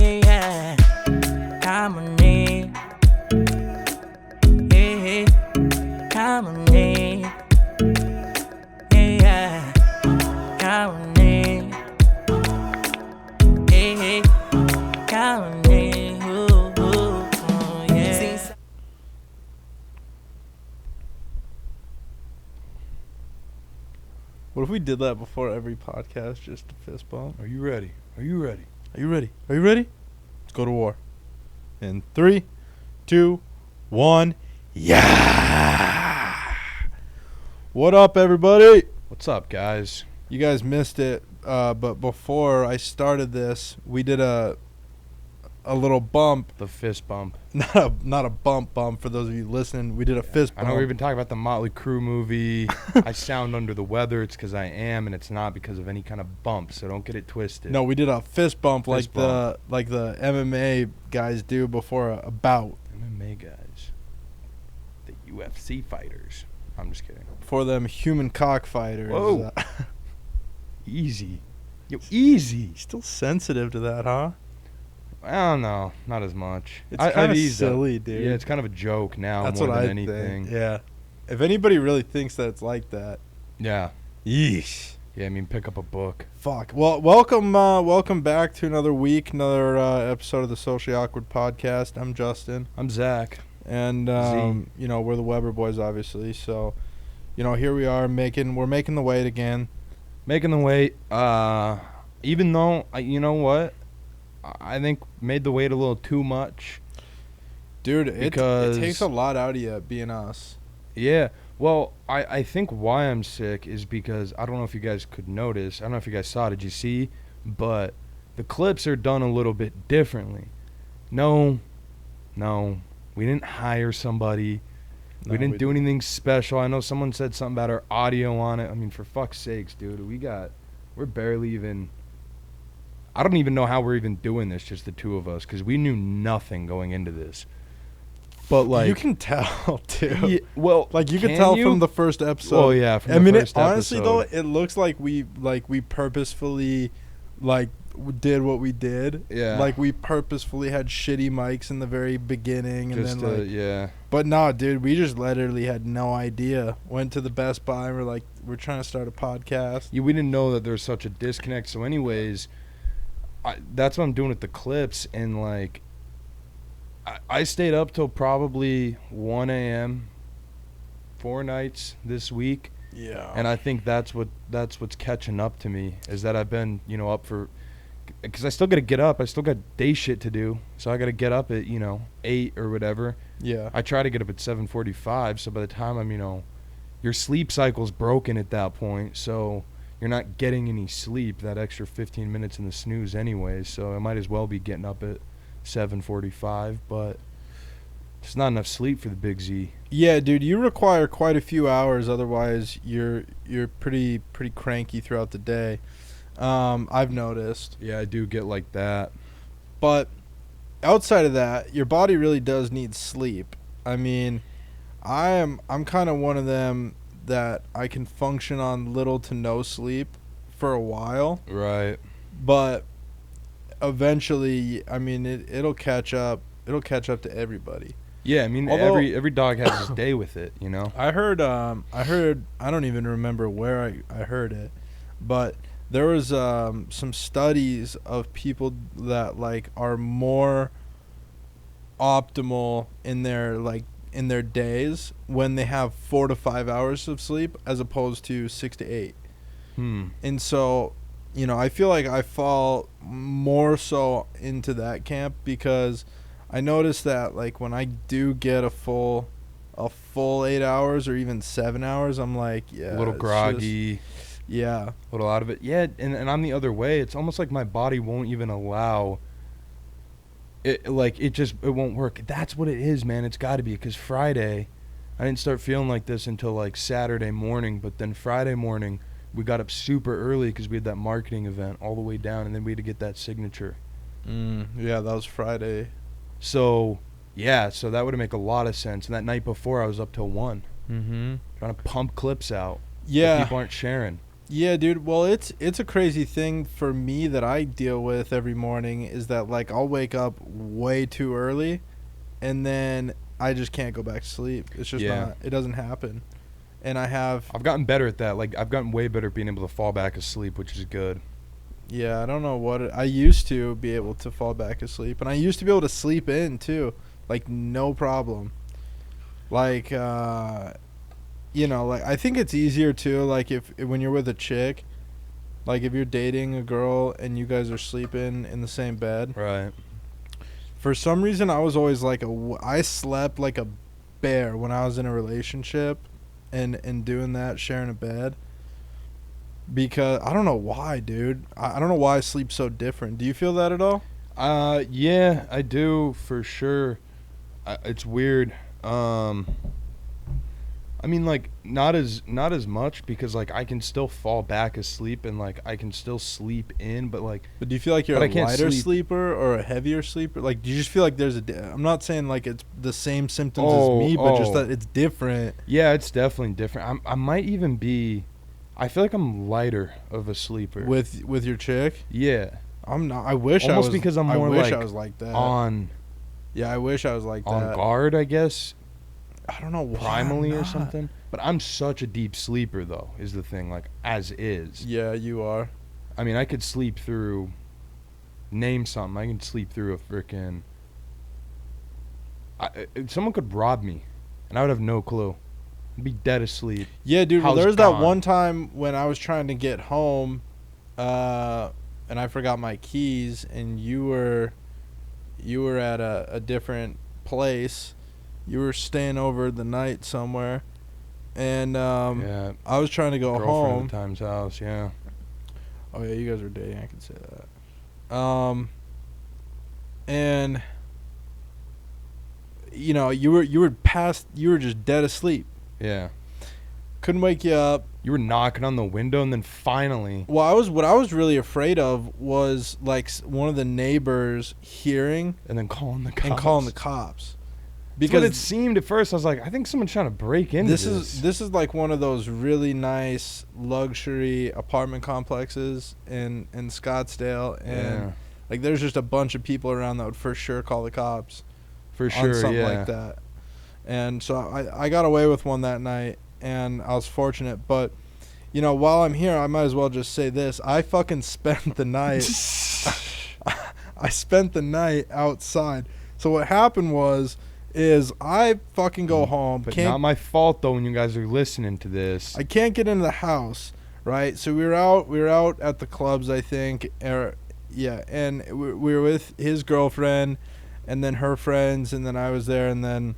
yeah. Come on in. Yeah, come on in. Yeah, come on in. Yeah, come on in. Ooh, yeah. What if we did that before every podcast, just a fist bump? Are you ready? Are you ready? Are you ready? Are you ready? Let's go to war. In 3, 2, 1. Yeah! What up, everybody? What's up, guys? You guys missed it, but before I started this, we did a little bump. The fist bump. Not a bump for those of you listening. We did a fist bump. I know we've been talking about the Motley Crue movie. I sound under the weather. It's because I am, and it's not because of any kind of bump, so don't get it twisted. No, we did a fist bump Fist the MMA guys do before a bout. MMA guys. The UFC fighters. I'm just kidding. For them human cockfighters. Whoa. Easy. Yo, easy. Still sensitive to that, huh? I don't know. Not as much. It's I've kind of eased up. silly, dude. Yeah, it's kind of a joke now That's more what than I anything. think. Yeah. If anybody really thinks that it's like that, Yeah. yeesh. Yeah, I mean, pick up a book. Fuck. Well, welcome back to another week, another episode of the Socially Awkward Podcast. I'm Justin, I'm Zach. and we're the Weber boys, obviously. So, here we are we're making the weight again. Making the weight. Even though, you know what? I think made the weight a little too much. Dude, it Because- takes a lot out of you being us. Yeah. Well, I think why I'm sick is because I don't know if you guys could notice. I don't know if you guys saw. Did you see? But the clips are done a little bit differently. No. We didn't hire somebody. No, we didn't we do didn't. anything special. I know someone said something about our audio on it. I mean, for fuck's sakes, dude. We're barely even... I don't even know how we're even doing this, just the two of us, because we knew nothing going into this. But, like... You can tell, too. Yeah, well, Like, you can tell from the first episode. Oh, yeah, from the first honestly, episode. though, it looks like we purposefully, did what we did. Yeah. Like, we purposefully had shitty mics in the very beginning. And Just, then, yeah. But, no, dude, we just literally had no idea. Went to the Best Buy and we're like, we're trying to start a podcast. Yeah, we didn't know that there's such a disconnect. So, anyways, that's what I'm doing with the clips. And, like, I stayed up till probably 1 a.m. 4 nights this week. Yeah. And I think that's what's catching up to me, is that I've been, up for, because I still got to get up. I still got day shit to do. So I got to get up at, 8 or whatever. Yeah. I try to get up at 7:45. So by the time I'm, your sleep cycle's broken at that point. So you're not getting any sleep, that extra 15 minutes in the snooze anyway. So I might as well be getting up at 7:45, but it's not enough sleep for the Big Z. Yeah, dude, you require quite a few hours. Otherwise, you're pretty cranky throughout the day. I've noticed. Yeah, I do get like that. But outside of that, your body really does need sleep. I mean, I'm kind of one of them that I can function on little to no sleep for a while, Right. but eventually, I mean, it'll catch up. It'll catch up to everybody. Yeah, I mean, Although- every dog has his day with it, I heard I don't even remember where I heard it, but there was some studies of people that are more optimal in their days when they have 4 to 5 hours of sleep as opposed to 6 to 8. And so, I feel like I fall more so into that camp because I noticed that when I do get a full 8 hours or even 7 hours, I'm like, yeah, a little it's groggy, yeah. a little out of it. Yeah, and I'm the other way. It's almost like my body won't even allow it. It won't work. That's what it is, man. It's got to be, because Friday, I didn't start feeling like this until Saturday morning, but then Friday morning we got up super early because we had that marketing event all the way down, and then we had to get that signature. Yeah, that was Friday. So, yeah, so that would make a lot of sense. And that night before, I was up till 1. Mm-hmm. Trying to pump clips out. Yeah. That people aren't sharing. Yeah, dude. Well, it's a crazy thing for me that I deal with every morning is that like I'll wake up way too early, and then I just can't go back to sleep. It's just Yeah. not. It doesn't happen, and I have. I've gotten better at that. Like I've gotten way better at being able to fall back asleep, which is good. Yeah, I don't know I used to be able to fall back asleep, and I used to be able to sleep in too, like no problem. Like like I think it's easier too, like if when you're with a chick, like if you're dating a girl and you guys are sleeping in the same bed. Right. For some reason, I was always like I slept like a bear when I was in a relationship, and doing that, sharing a bed. Because I don't know why, dude. I don't know why I sleep so different. Do you feel that at all? Yeah, I do for sure. It's weird. I mean, like not as much because like I can still fall back asleep and like I can still sleep in, but like. But do you feel like you're But a I can't lighter sleep. sleeper or a heavier sleeper? Like, do you just feel like there's I'm not saying like it's the same symptoms as me, but just that it's different. Yeah, it's definitely different. I might even be. I feel like I'm lighter of a sleeper. With your chick? Yeah. I'm not. I wish Almost I was. because I'm more I wish like I was like that. Yeah, I wish I was like on that. guard, I guess. I don't know why. I'm Primally or not. something. But I'm such a deep sleeper though, is the thing, like as is. Yeah, you are. I mean, I could sleep through name something. I can sleep through a freaking someone could rob me and I would have no clue. I'd be dead asleep. Yeah, dude. Well, House there was gone. that one time when I was trying to get home, and I forgot my keys, and you were at a different place. You were staying over the night somewhere, and Yeah. I was trying to go Girlfriend home. at the time's house, yeah. Oh yeah, you guys were dating. I can say that. And you were just dead asleep. Yeah. Couldn't wake you up. You were knocking on the window and then finally. Well, what I was really afraid of was like one of the neighbors hearing And then calling the cops. Because That's what it seemed at first. I was like, I think someone's trying to break into this. this is like one of those really nice luxury apartment complexes in Scottsdale, and Yeah. like there's just a bunch of people around that would for sure call the cops For on sure, something yeah. like that. And so I got away with one that night, and I was fortunate. But while I'm here, I might as well just say this: I fucking spent the night. I spent the night outside. So what happened is I fucking go home. But not my fault though when you guys are listening to this. I can't get into the house, right? So we were out at the clubs, I think, and we were with his girlfriend, and then her friends, and then I was there, and then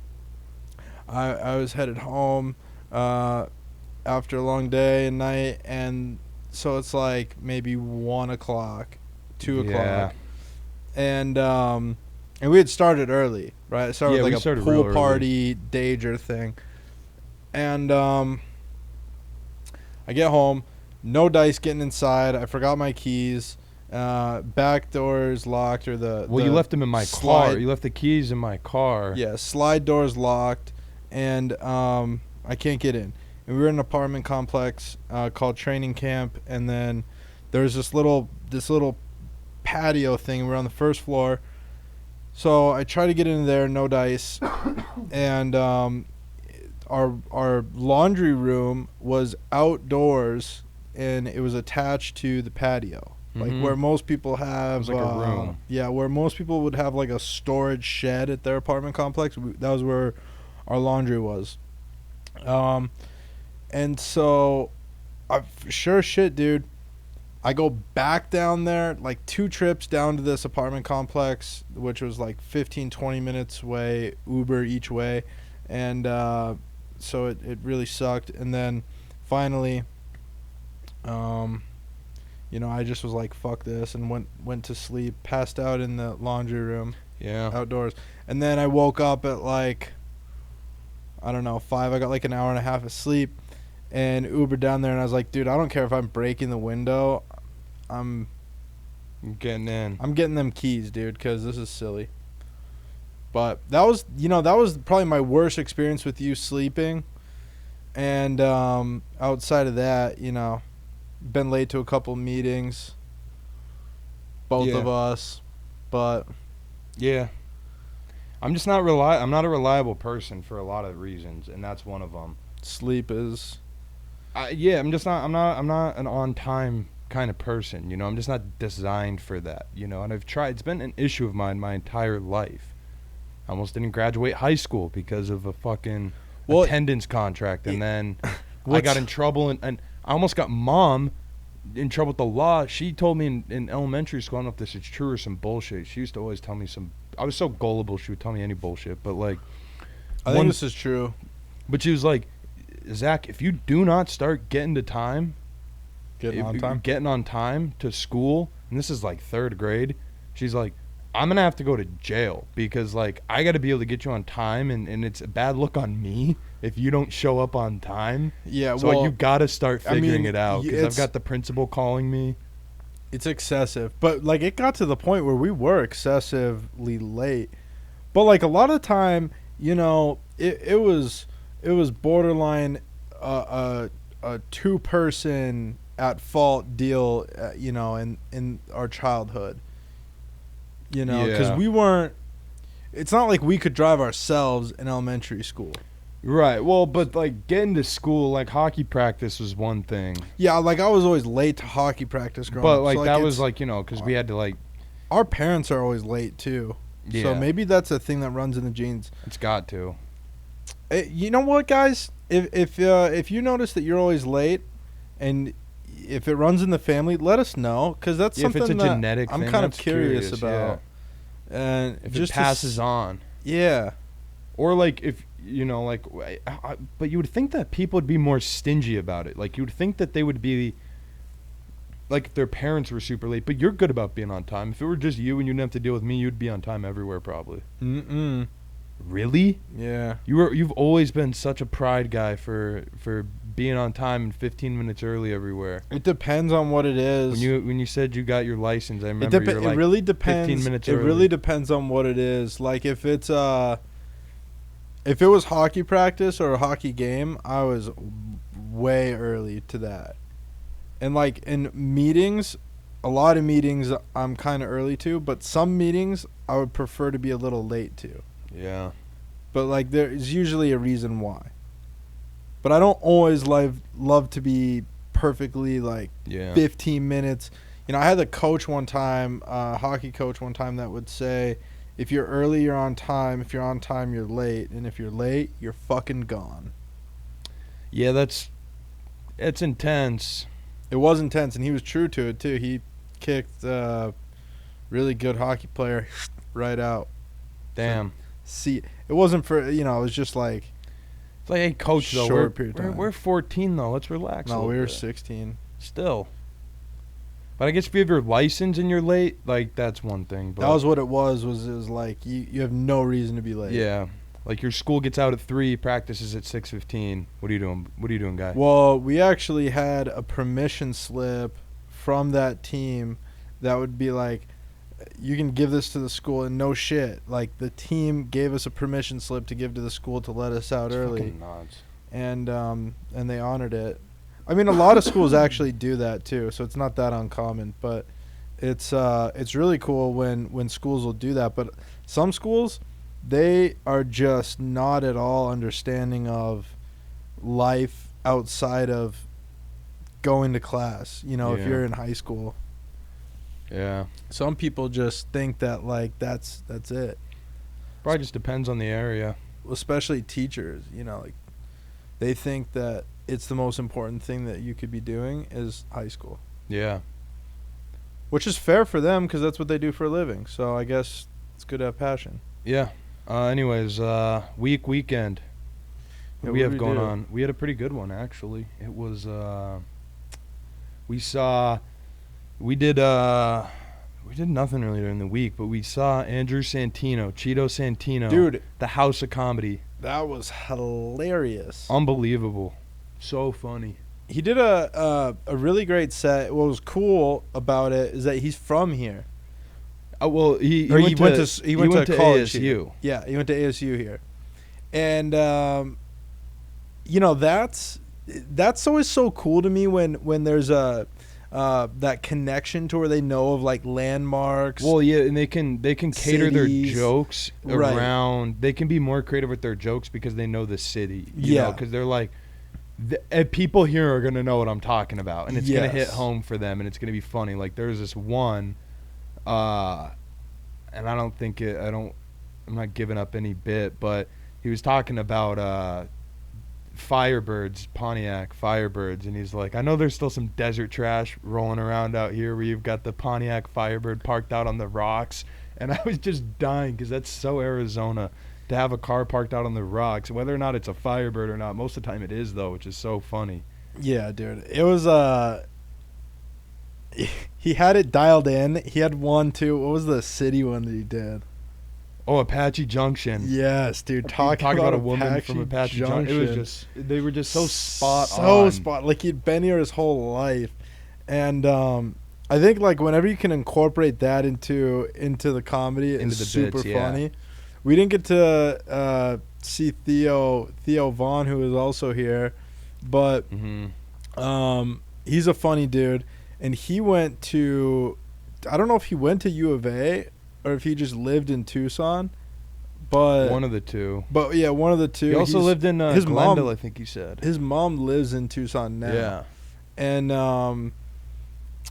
I was headed home after a long day and night, and so it's like maybe 1 o'clock, 2 o'clock, Yeah. and we had started early, right? It started Yeah, with we like a started real pool early. party danger thing, and I get home, no dice getting inside. I forgot my keys. Back doors locked, or You left them in my car. You left the keys in my car. Yeah, slide doors locked, and I can't get in. And we were in an apartment complex called Training Camp, and then there's this little patio thing. We're on the first floor, so I try to get in there, no dice, and our laundry room was outdoors, and it was attached to the patio. Like Mhm. where most people have, It was like a room. Yeah, where most people would have like a storage shed at their apartment complex. That was where our laundry was. And so, sure shit, dude. I go back down there, like 2 trips down to this apartment complex, which was like 15, 20 minutes away, Uber each way. And so it really sucked. And then finally, I just was like, fuck this, and went to sleep, passed out in the laundry room Yeah. outdoors. And then I woke up at like, I don't know, 5. I got like an hour and a half of sleep and Ubered down there, and I was like, dude, I don't care if I'm breaking the window. I'm Getting in. getting them keys, dude, because this is silly. But that was probably my worst experience with you sleeping. And outside of that, been late to a couple meetings. Both Yeah. of us, but Yeah. I'm just not I'm not a reliable person for a lot of reasons, and that's one of them. sleep is. Yeah, I'm not an on time kind of person, you know. I'm just not designed for that, you know. And I've tried. It's been an issue of mine my entire life. I almost didn't graduate high school because of a fucking Well, attendance contract, and then I what's- got in trouble, and I almost got mom in trouble with the law. She told me in elementary school, I don't know if this is true or some bullshit. She used to always tell me some. I was so gullible. She would tell me any bullshit, but like, I think this is true. but she was like, Zach, if you do not start getting to time, Getting on time. getting on time to school, and this is like 3rd grade, she's like, I'm gonna have to go to jail because like I gotta be able to get you on time, and it's a bad look on me if you don't show up on time. Yeah, So well, you gotta start I figuring mean, it out because I've it's- got the principal calling me. it's excessive. But like it got to the point where we were excessively late. But like a lot of time, you know, it was borderline a 2-person at fault deal, you know, in our childhood. You know, because Yeah. we weren't. It's not like we could drive ourselves in elementary school. Right. Well, but like getting to school, like hockey practice was one thing, Yeah, like I was always late to hockey practice growing but up. like So, that it's- was like, you know, because we had to like, our parents are always late too. yeah, So maybe that's a thing that runs in the genes. it's got to. You know what, guys? If you notice that you're always late, and if it runs in the family, let us know, because that's Yeah, if something it's a that genetic I'm thing, kind of that's curious curious, about. And If just it to passes on. yeah, Or like if you know like, but you would think that people would be more stingy about it. Like you would think that they would be like if their parents were super late. But you're good about being on time. If it were just you and you didn't have to deal with me, you'd be on time everywhere probably. Really? yeah. You've always been such a pride guy for being on time and 15 minutes early everywhere. It depends on what it is. When you said you got your license, I remember you were It like really depends. 15 minutes it early. really depends on what it is. Like if it was hockey practice or a hockey game, I was way early to that. And like in meetings, a lot of meetings I'm kind of early to, but some meetings I would prefer to be a little late to. Yeah. But like there is usually a reason why. But I don't always love to be perfectly like Yeah. 15 minutes. You know, I had a coach one time, hockey coach one time, that would say, if you're early, you're on time. If you're on time, you're late. And if you're late, you're fucking gone. Yeah, it's intense. It was intense, and he was true to it, too. He kicked a really good hockey player right out. Damn. See, it wasn't for, you know, it was just like, It's like, hey, coach, though, Short period of time. we're 14, though. Let's relax. a no, little we were bit. 16. Still. But I guess if you have your license and you're late, like, that's one thing. But That was what it was it was like, you have no reason to be late. yeah. Like, your school gets out at 3, practices at 6:15. What are you doing? What are you doing, guy? Well, we actually had a permission slip from that team that would be like, you can give this to the school, and no shit. Like, the team gave us a permission slip to give to the school to let us out It's early. fucking nuts. And they honored it. I mean, a lot of schools actually do that too, so it's not that uncommon. But it's really cool when schools will do that. But some schools, they are just not at all understanding of life outside of going to class. You know, if Yeah. you're in high school, Yeah. some people just think that like that's it. Probably just depends on the area. Especially teachers, you know, like they think that it's the most important thing that you could be doing is high school, Yeah. which is fair for them because that's what they do for a living. So I guess it's good to have passion. Yeah. Anyways, weekend. What Yeah, do we what have did we going do? on? We had a pretty good one, actually. It was, we did nothing really during the week, but we saw Andrew Santino, Cheeto Santino. Dude, The House of Comedy. that was hilarious. Unbelievable. So funny. He did a really great set. What was cool about it is that he's from here. Well, he went to college ASU. here. Yeah, he went to ASU here, and you know that's that's always so cool to me when there's a that connection to where they know of like landmarks. Well, yeah, and they can cater their cities. jokes Right. around. They can be more creative with their jokes because they know the city. Yeah. Because they're like, people here are gonna know what I'm talking about, and it's gonna hit Yes. home for them, and it's gonna be funny. Like there's this one, and I don't think it. I'm not giving up any bit, but he was talking about Firebirds, Pontiac Firebirds, and he's like, I know there's still some desert trash rolling around out here where you've got the Pontiac Firebird parked out on the rocks, and I was just dying because that's so Arizona to have a car parked out on the rocks. Whether or not it's a Firebird or not, most of the time it is though, which is so funny. Yeah, dude. It was he had it dialed in. He had one too. What was the city one that he did? Oh, Apache Junction. Yes, dude. Talking about a woman from Apache Junction. It was they were just so spot on. Like he'd been here his whole life, and I think like whenever you can incorporate that into the comedy, Into it's the super bits, yeah. funny. We didn't get to see Theo Vaughn, who was also here, but he's a funny dude, and he went to, I don't know if he went to U of A or if he just lived in Tucson, but one of the two. But yeah, one of the two. He also lived in his Glendale, mom, I think he said. his mom lives in Tucson now. Yeah. And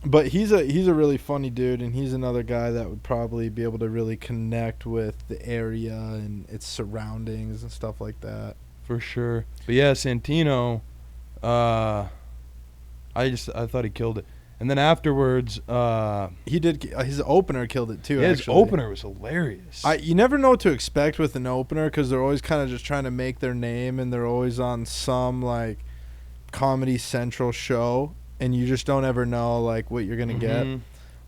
but he's a really funny dude, and he's another guy that would probably be able to really connect with the area and its surroundings and stuff like that. For sure. But yeah, Santino, I thought he killed it. And then afterwards, He did. His opener killed it too. yeah, his actually. opener was hilarious. You never know what to expect with an opener because they're always kind of just trying to make their name, and they're always on some like Comedy Central show, and you just don't ever know like what you're gonna get.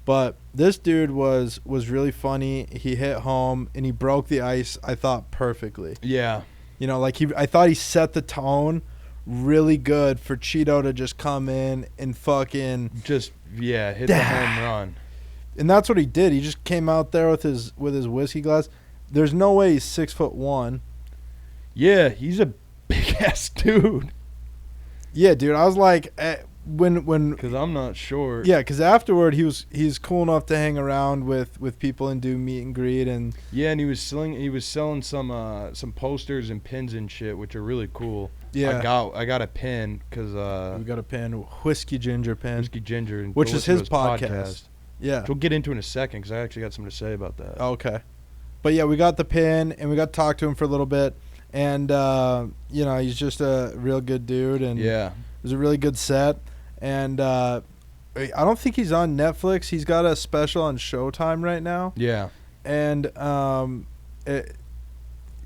But this dude was really funny. He hit home and he broke the ice, I thought, perfectly. Yeah. You know, like I thought he set the tone really good for Cheeto to just come in and fucking Just, yeah, hit the home run. and that's what he did. He just came out there with his whiskey glass. There's no way he's 6'1". Yeah, he's a big-ass dude. Yeah, dude. I was like, when Because I'm not sure. yeah, because afterward he's cool enough to hang around with people and do meet and greet and Yeah, and he was selling some posters and pins and shit, which are really cool. yeah. I got a pin because We got a pin, Whiskey Ginger pin, Whiskey Ginger, and which go is listen his to podcast. Yeah. Which we'll get into in a second because I actually got something to say about that. Okay. But yeah, we got the pin and we got to talk to him for a little bit, and you know, he's just a real good dude, and Yeah. it was a really good set. And I don't think he's on Netflix. He's got a special on Showtime right now. Yeah. And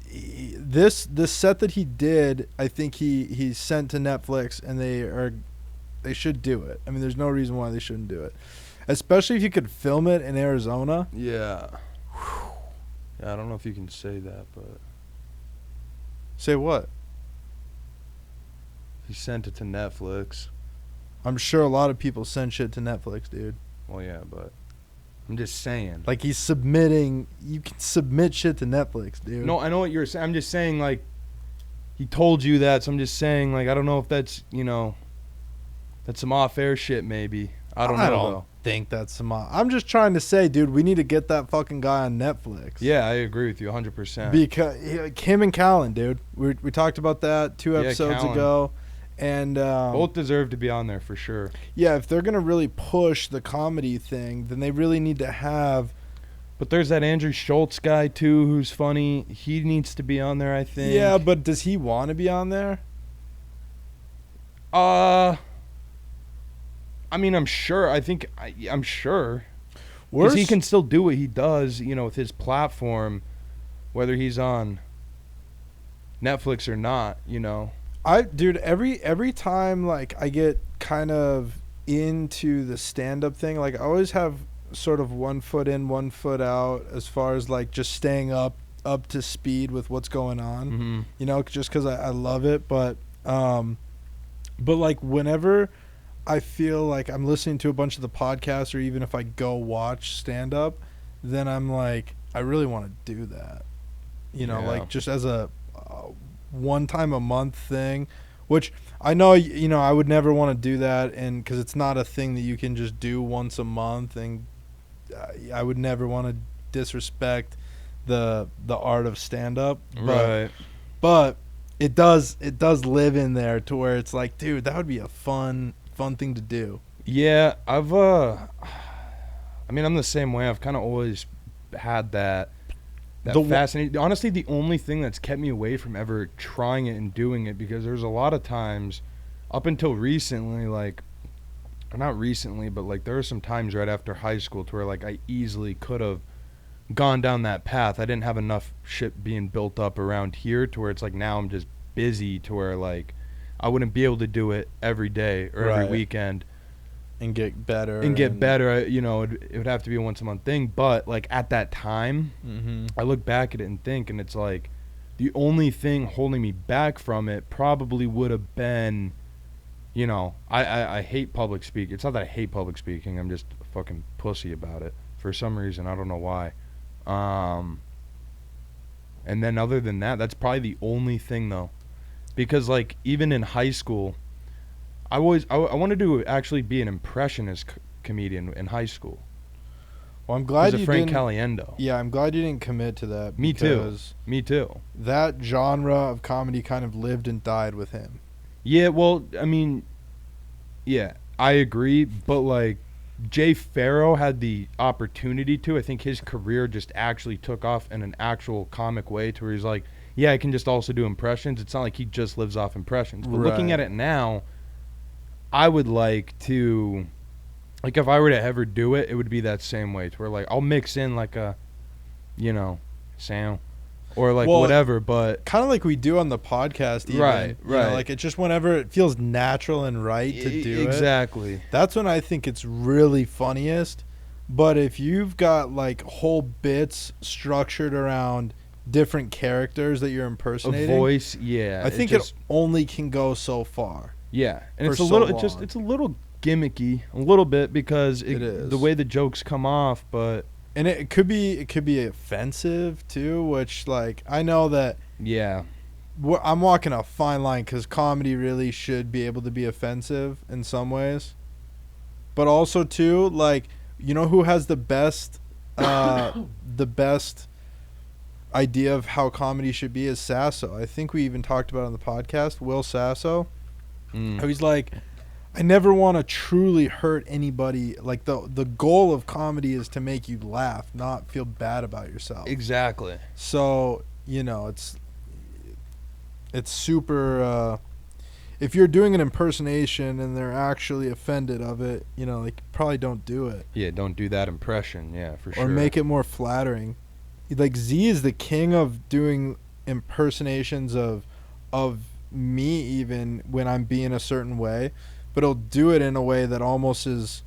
this set that he did, I think he sent to Netflix, and they should do it. I mean, there's no reason why they shouldn't do it, especially if you could film it in Arizona. Yeah. Yeah, I don't know if you can say that, but Say what? he sent it to Netflix. I'm sure a lot of people send shit to Netflix, dude. Well, yeah, but I'm just saying. Like, he's submitting. You can submit shit to Netflix, dude. No, I know what you're saying. I'm just saying, like, he told you that, so I'm just saying, like, I don't know if that's, that's some off-air shit, maybe. I don't know, though. think that's some. I'm just trying to say, dude, we need to get that fucking guy on Netflix. Yeah, I agree with you 100%. Because him and Callan, dude. We talked about that 2 episodes Callan. ago. And Both deserve to be on there for sure. yeah, if they're gonna really push the comedy thing, then they really need to have. But there's that Andrew Schultz guy too, who's funny. He needs to be on there, I think. Yeah, but does he want to be on there? I mean, I'm sure. I'm sure. Because he can still do what he does, with his platform, whether he's on Netflix or not. Dude, every time like I get kind of into the stand-up thing, like I always have sort of 1 foot in, 1 foot out as far as like just staying up to speed with what's going on. Mm-hmm. Just because I love it, but like whenever I feel like I'm listening to a bunch of the podcasts, or even if I go watch stand-up, then I'm like, I really want to do that. Yeah. Like just as a one time a month thing which I know, you know, I would never want to do that, and because it's not a thing that you can just do once a month, and I would never want to disrespect the art of stand up, but it does live in there to where it's like, dude, that would be a fun thing to do. Yeah, I mean, I'm the same way. I've kind of always had that fascinating. Honestly, the only thing that's kept me away from ever trying it and doing it, because there's a lot of times up until recently, like, or not recently, but like there were some times right after high school to where like I easily could have gone down that path. I didn't have enough shit being built up around here to where it's like now I'm just busy to where like I wouldn't be able to do it every day or every weekend and get better. You know, it would have to be a once a month thing. But like at that time, I look back at it and think, and it's like the only thing holding me back from it probably would have been, you know, I hate public speaking. It's not that I hate public speaking. I'm just a fucking pussy about it for some reason. I don't know why. And then other than that, that's probably the only thing though, because like even in high school, I wanted to actually be an impressionist comedian in high school. Well, I'm glad you Frank didn't. Caliendo. Yeah, I'm glad you didn't commit to that. Me too. That genre of comedy kind of lived and died with him. Yeah, well, I mean, yeah, I agree, but like Jay Farrow had the opportunity to. I think his career just actually took off in an actual comic way to where he's like, yeah, I can just also do impressions. It's not like he just lives off impressions. But looking at it now, I would like to, like if I were to ever do it, it would be that same way to where like I'll mix in like a, you know, sound or like whatever, but kind of like we do on the podcast even. Right. You know, like it's just whenever it feels natural and right to do it. Exactly. That's when I think it's really funniest. But if you've got like whole bits structured around different characters that you're impersonating, a voice, yeah, I think it only can go so far. Yeah, and it's a little, it's a little gimmicky, a little bit, because it is the way the jokes come off, but. And it could be offensive too, which like I know that. Yeah. I'm walking a fine line because comedy really should be able to be offensive in some ways, but also too, like, you know who has the best idea of how comedy should be is Sasso. I think we even talked about it on the podcast. Will Sasso, how he's like, I never want to truly hurt anybody. Like the goal of comedy is to make you laugh, not feel bad about yourself. Exactly. So, you know, it's super. If you're doing an impersonation and they're actually offended of it, you know, like, probably don't do it. Yeah, don't do that impression. Yeah, for sure. Or make it more flattering. Like, Z is the king of doing impersonations of me, even when I'm being a certain way. But he'll do it in a way that almost is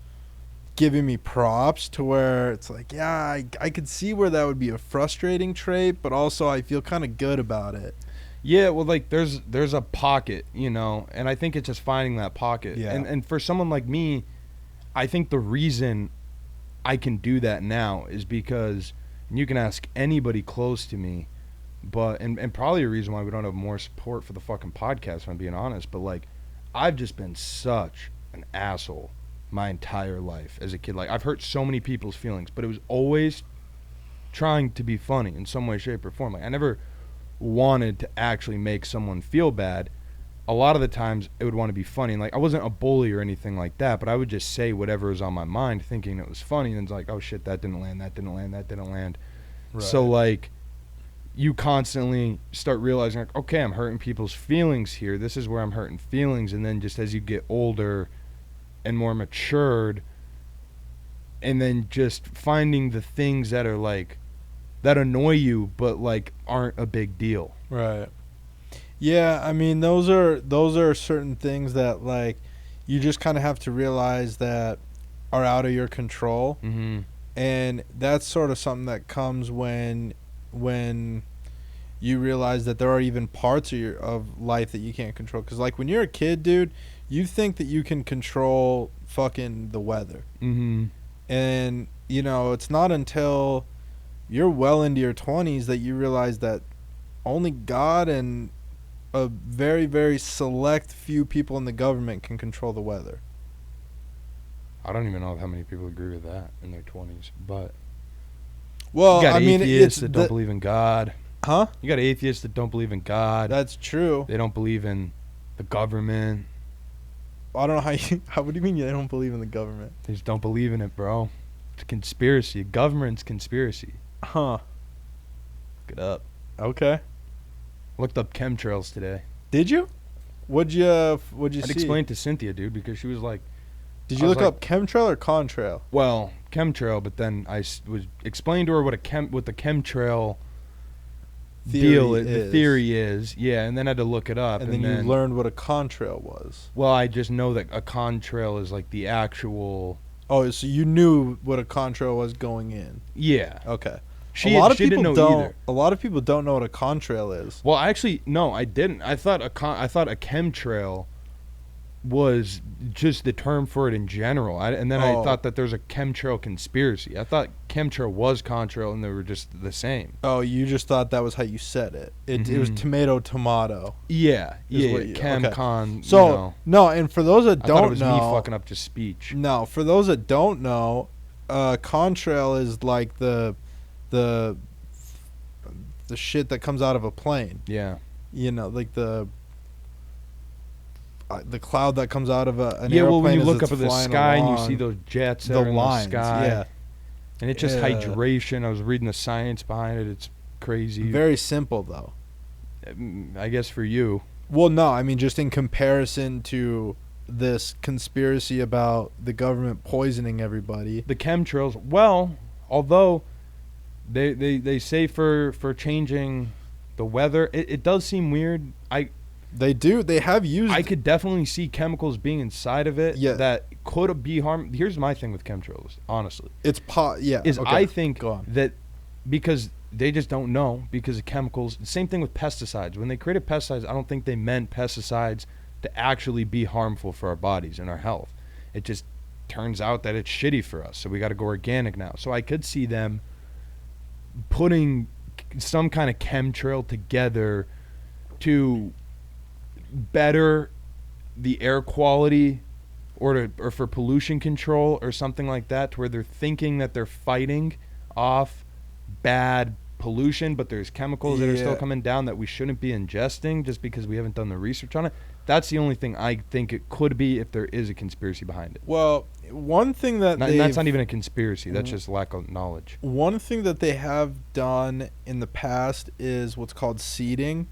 giving me props, to where it's like, yeah, I could see where that would be a frustrating trait, but also I feel kind of good about it. Yeah, well, like there's a pocket, you know, and I think it's just finding that pocket. Yeah. And for someone like me, I think the reason I can do that now is because, and you can ask anybody close to me, but and probably a reason why we don't have more support for the fucking podcast, if I'm being honest, but like, I've just been such an asshole my entire life as a kid. Like, I've hurt so many people's feelings, but it was always trying to be funny in some way, shape, or form. Like, I never wanted to actually make someone feel bad. A lot of the times it would want to be funny. And like, I wasn't a bully or anything like that, but I would just say whatever was on my mind thinking it was funny, and it's like, oh shit, that didn't land. Right. So like, you constantly start realizing, like, okay, I'm hurting people's feelings here. This is where I'm hurting feelings. And then just as you get older and more matured, and then just finding the things that are like, that annoy you, but like aren't a big deal. Right. Yeah, I mean, those are certain things that, like, you just kind of have to realize that are out of your control. Mm-hmm. And that's sort of something that comes when you realize that there are even parts of life that you can't control. Because, like, when you're a kid, dude, you think that you can control fucking the weather. Mm-hmm. And, you know, it's not until you're well into your 20s that you realize that only God and a very, very select few people in the government can control the weather. I don't even know how many people agree with that in their 20s, but Well, you got I mean, atheists it's that don't believe in God. Huh? You got atheists that don't believe in God. That's true. They don't believe in the government. I don't know what do you mean they don't believe in the government? They just don't believe in it, bro. It's a conspiracy. Government's conspiracy. Huh. Look it up. Okay. Looked up chemtrails today. Did you? What'd you see? I'd explain to Cynthia, dude, because she was like, Did you look up chemtrail or contrail? well, chemtrail, but then I was explained to her what the chemtrail the theory is. Yeah, and then I had to look it up. And then you learned what a contrail was. Well, I just know that a contrail is like the actual. Oh, so you knew what a contrail was going in. Yeah. Okay. She didn't know either. A lot of people don't know what a contrail is. Well, actually, no, I didn't. I thought a chemtrail was just the term for it in general. And then I thought that there's a chemtrail conspiracy. I thought chemtrail was contrail and they were just the same. Oh, you just thought that was how you said it. It was tomato. Yeah. Okay. So, you know, no, and for those that I don't thought it was know, me fucking up just speech. No, for those that don't know, contrail is like the shit that comes out of a plane. Yeah. You know, like the cloud that comes out of an airplane. Yeah, well, when you as look it's up at the flying sky and you along, see those jets that the are in lines, the sky. yeah. And it's just hydration. I was reading the science behind it. It's crazy. Very simple, though. I guess for you. Well, no, I mean, just in comparison to this conspiracy about the government poisoning everybody. The chemtrails, well, although they say for changing the weather, it does seem weird. They have used. I could definitely see chemicals being inside of it that could be harm. Here's my thing with chemtrails, honestly. I think that because they just don't know because of chemicals. Same thing with pesticides. When they created pesticides, I don't think they meant pesticides to actually be harmful for our bodies and our health. It just turns out that it's shitty for us, so we got to go organic now. So I could see them putting some kind of chemtrail together to better the air quality or for pollution control or something like that, to where they're thinking that they're fighting off bad pollution, but there's chemicals that are still coming down that we shouldn't be ingesting just because we haven't done the research on it. That's the only thing I think it could be if there is a conspiracy behind it. Well, one thing that that's not even a conspiracy. That's just lack of knowledge. One thing that they have done in the past is what's called seeding.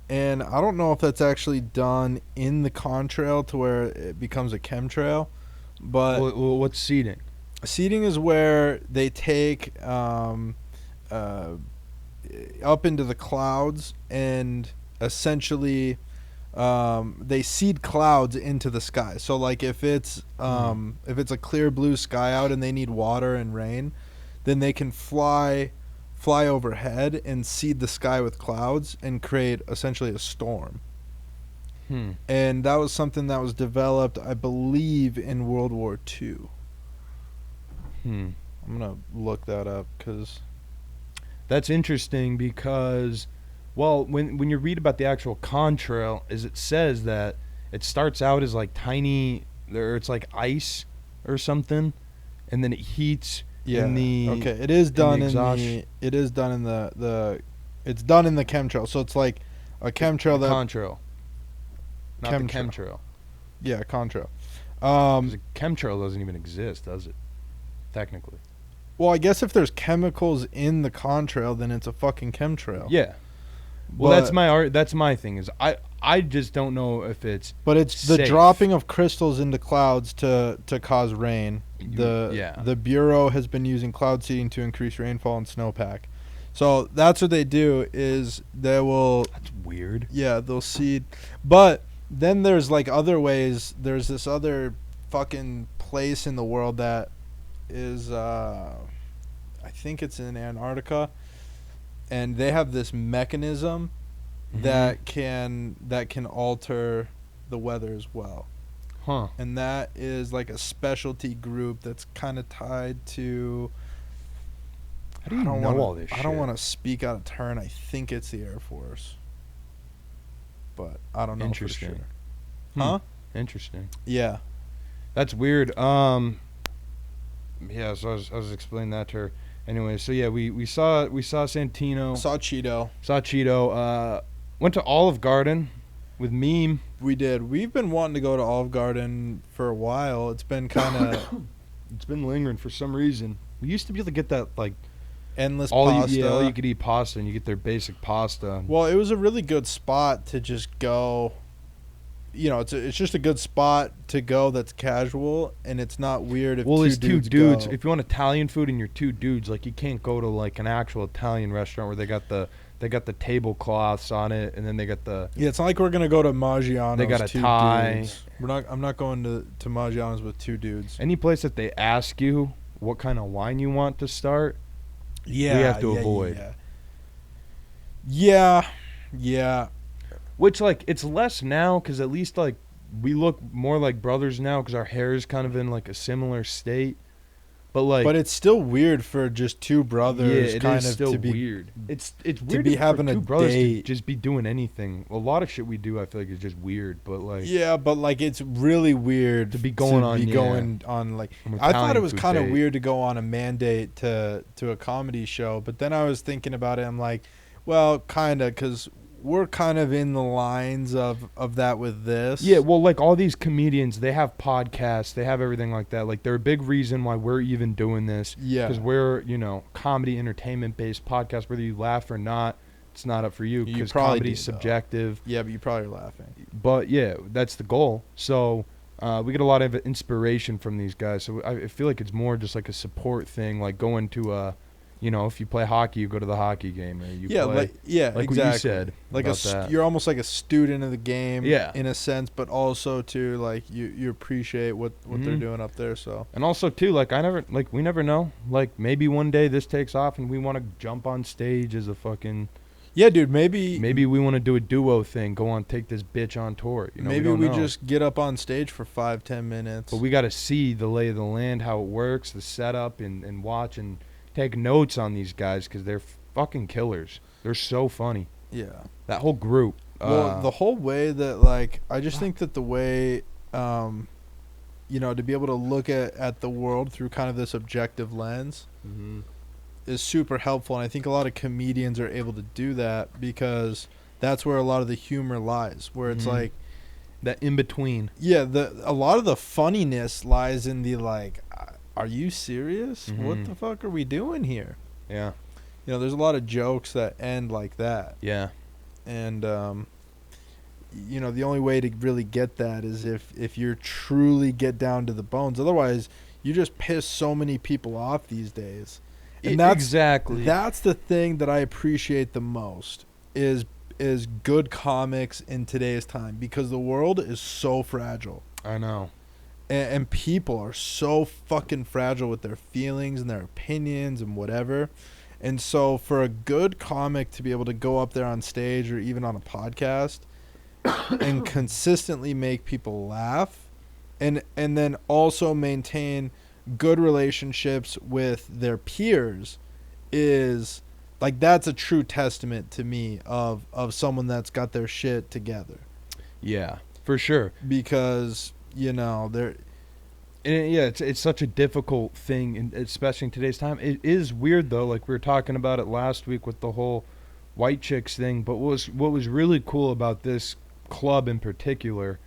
And I don't know if that's actually done in the contrail to where it becomes a chemtrail. But well, what's seeding? Seeding is where they take up into the clouds and essentially they seed clouds into the sky. So like if it's a clear blue sky out and they need water and rain, then they can fly overhead and seed the sky with clouds and create essentially a storm. And that was something that was developed, I believe, in World War II. I'm gonna look that up because that's interesting because, well, when you read about the actual contrail, it says that it starts out as like tiny, or it's like ice or something, and then it heats. It is done in the it's done in the chemtrail. So it's like a chemtrail not the chemtrail. Yeah, contrail. The chemtrail doesn't even exist, does it? Technically. Well, I guess if there's chemicals in the contrail, then it's a fucking chemtrail. Yeah. Well, that's my thing is I just don't know if it's. But it's safe. The dropping of crystals into clouds to cause rain. The Bureau has been using cloud seeding to increase rainfall and snowpack. So that's what they do is they will. That's weird. Yeah, they'll seed, but then there's like other ways. There's this other fucking place in the world that is I think it's in Antarctica, and they have this mechanism that can alter the weather as well. And that is like a specialty group that's kind of tied to. How do you know all this shit? I don't want to speak out of turn. I think it's the Air Force. but I don't know for Interesting. sure. Hmm. Huh? Interesting. Yeah. That's weird. Yeah, so I was explaining that to her. Anyway, so yeah, we saw Santino. Saw Cheeto. Saw Cheeto. Went to Olive Garden with Meme. We did. We've been wanting to go to Olive Garden for a while. It's been kind of It's been lingering for some reason. We used to be able to get that like endless all pasta. all you could eat pasta, and you get their basic pasta. Well, it was a really good spot to just go. You know, it's just a good spot to go that's casual, and it's not weird if It's two dudes. go. If you want Italian food and you're two dudes, like you can't go to like an actual Italian restaurant where they got the tablecloths on it, and then they got the Yeah, it's not like we're gonna go to Maggiano's. They got a two tie. Dudes. I'm not going to Maggiano's with two dudes. any place that they ask you what kind of wine you want to start. Yeah, we have to avoid. Yeah. Which like it's less now because at least like we look more like brothers now because our hair is kind of in like a similar state. But like, But it's still weird for just two brothers. yeah, it kind is of still to be weird. It's weird be for having two a brothers to date. just be doing anything. A lot of shit we do, I feel like, is just weird. But like, Yeah, but like it's really weird To be going on like an I thought Italian it was food kind of date. weird to go on a mandate to a comedy show, but then I was thinking about it. I'm like, well, kind of, because we're kind of in the lines of that with this. yeah, well, like all these comedians, they have podcasts, they have everything like that. Like they're a big reason why we're even doing this. Yeah. Because we're comedy entertainment based podcast. Whether you laugh or not, it's not up for you You because probably comedy's do, though. subjective. Yeah, but you probably are laughing. But yeah, that's the goal. So we get a lot of inspiration from these guys. So I feel like it's more just like a support thing, like going to if you play hockey, you go to the hockey game, or you Yeah, play, like like exactly. what you said, Like about that. you're almost like a student of the game. Yeah. In a sense, but also too like you appreciate what they're Mhm. doing up there. So And also too, like we never know. Like maybe one day this takes off and we want to jump on stage as a fucking. yeah, dude, maybe Maybe we want to do a duo thing. Go on, take this bitch on tour. maybe we we don't know. just get up on stage for 5-10 minutes. But we got to see the lay of the land, how it works, the setup, and watch and take notes on these guys because they're fucking killers. They're so funny. Yeah. That whole group. Well, the whole way that like I just think that the way to be able to look at the world through kind of this objective lens is super helpful, and I think a lot of comedians are able to do that because that's where a lot of the humor lies, where it's Mhm. like that in between. yeah, a lot of the funniness lies in the like are you serious? What Mhm. the fuck are we doing here? Yeah. There's a lot of jokes that end like that. Yeah. And the only way to really get that is if you truly get down to the bones. Otherwise, you just piss so many people off these days. And Exactly. that's the thing that I appreciate the most is good comics in today's time, because the world is so fragile. I know. And people are so fucking fragile with their feelings and their opinions and whatever. And so for a good comic to be able to go up there on stage or even on a podcast and consistently make people laugh and then also maintain good relationships with their peers is like, that's a true testament to me of someone that's got their shit together. Yeah, for sure. Because they're It's such a difficult thing, especially in today's time. It is weird though. Like we were talking about it last week with the whole white chicks thing. But what was really cool about this club in particular,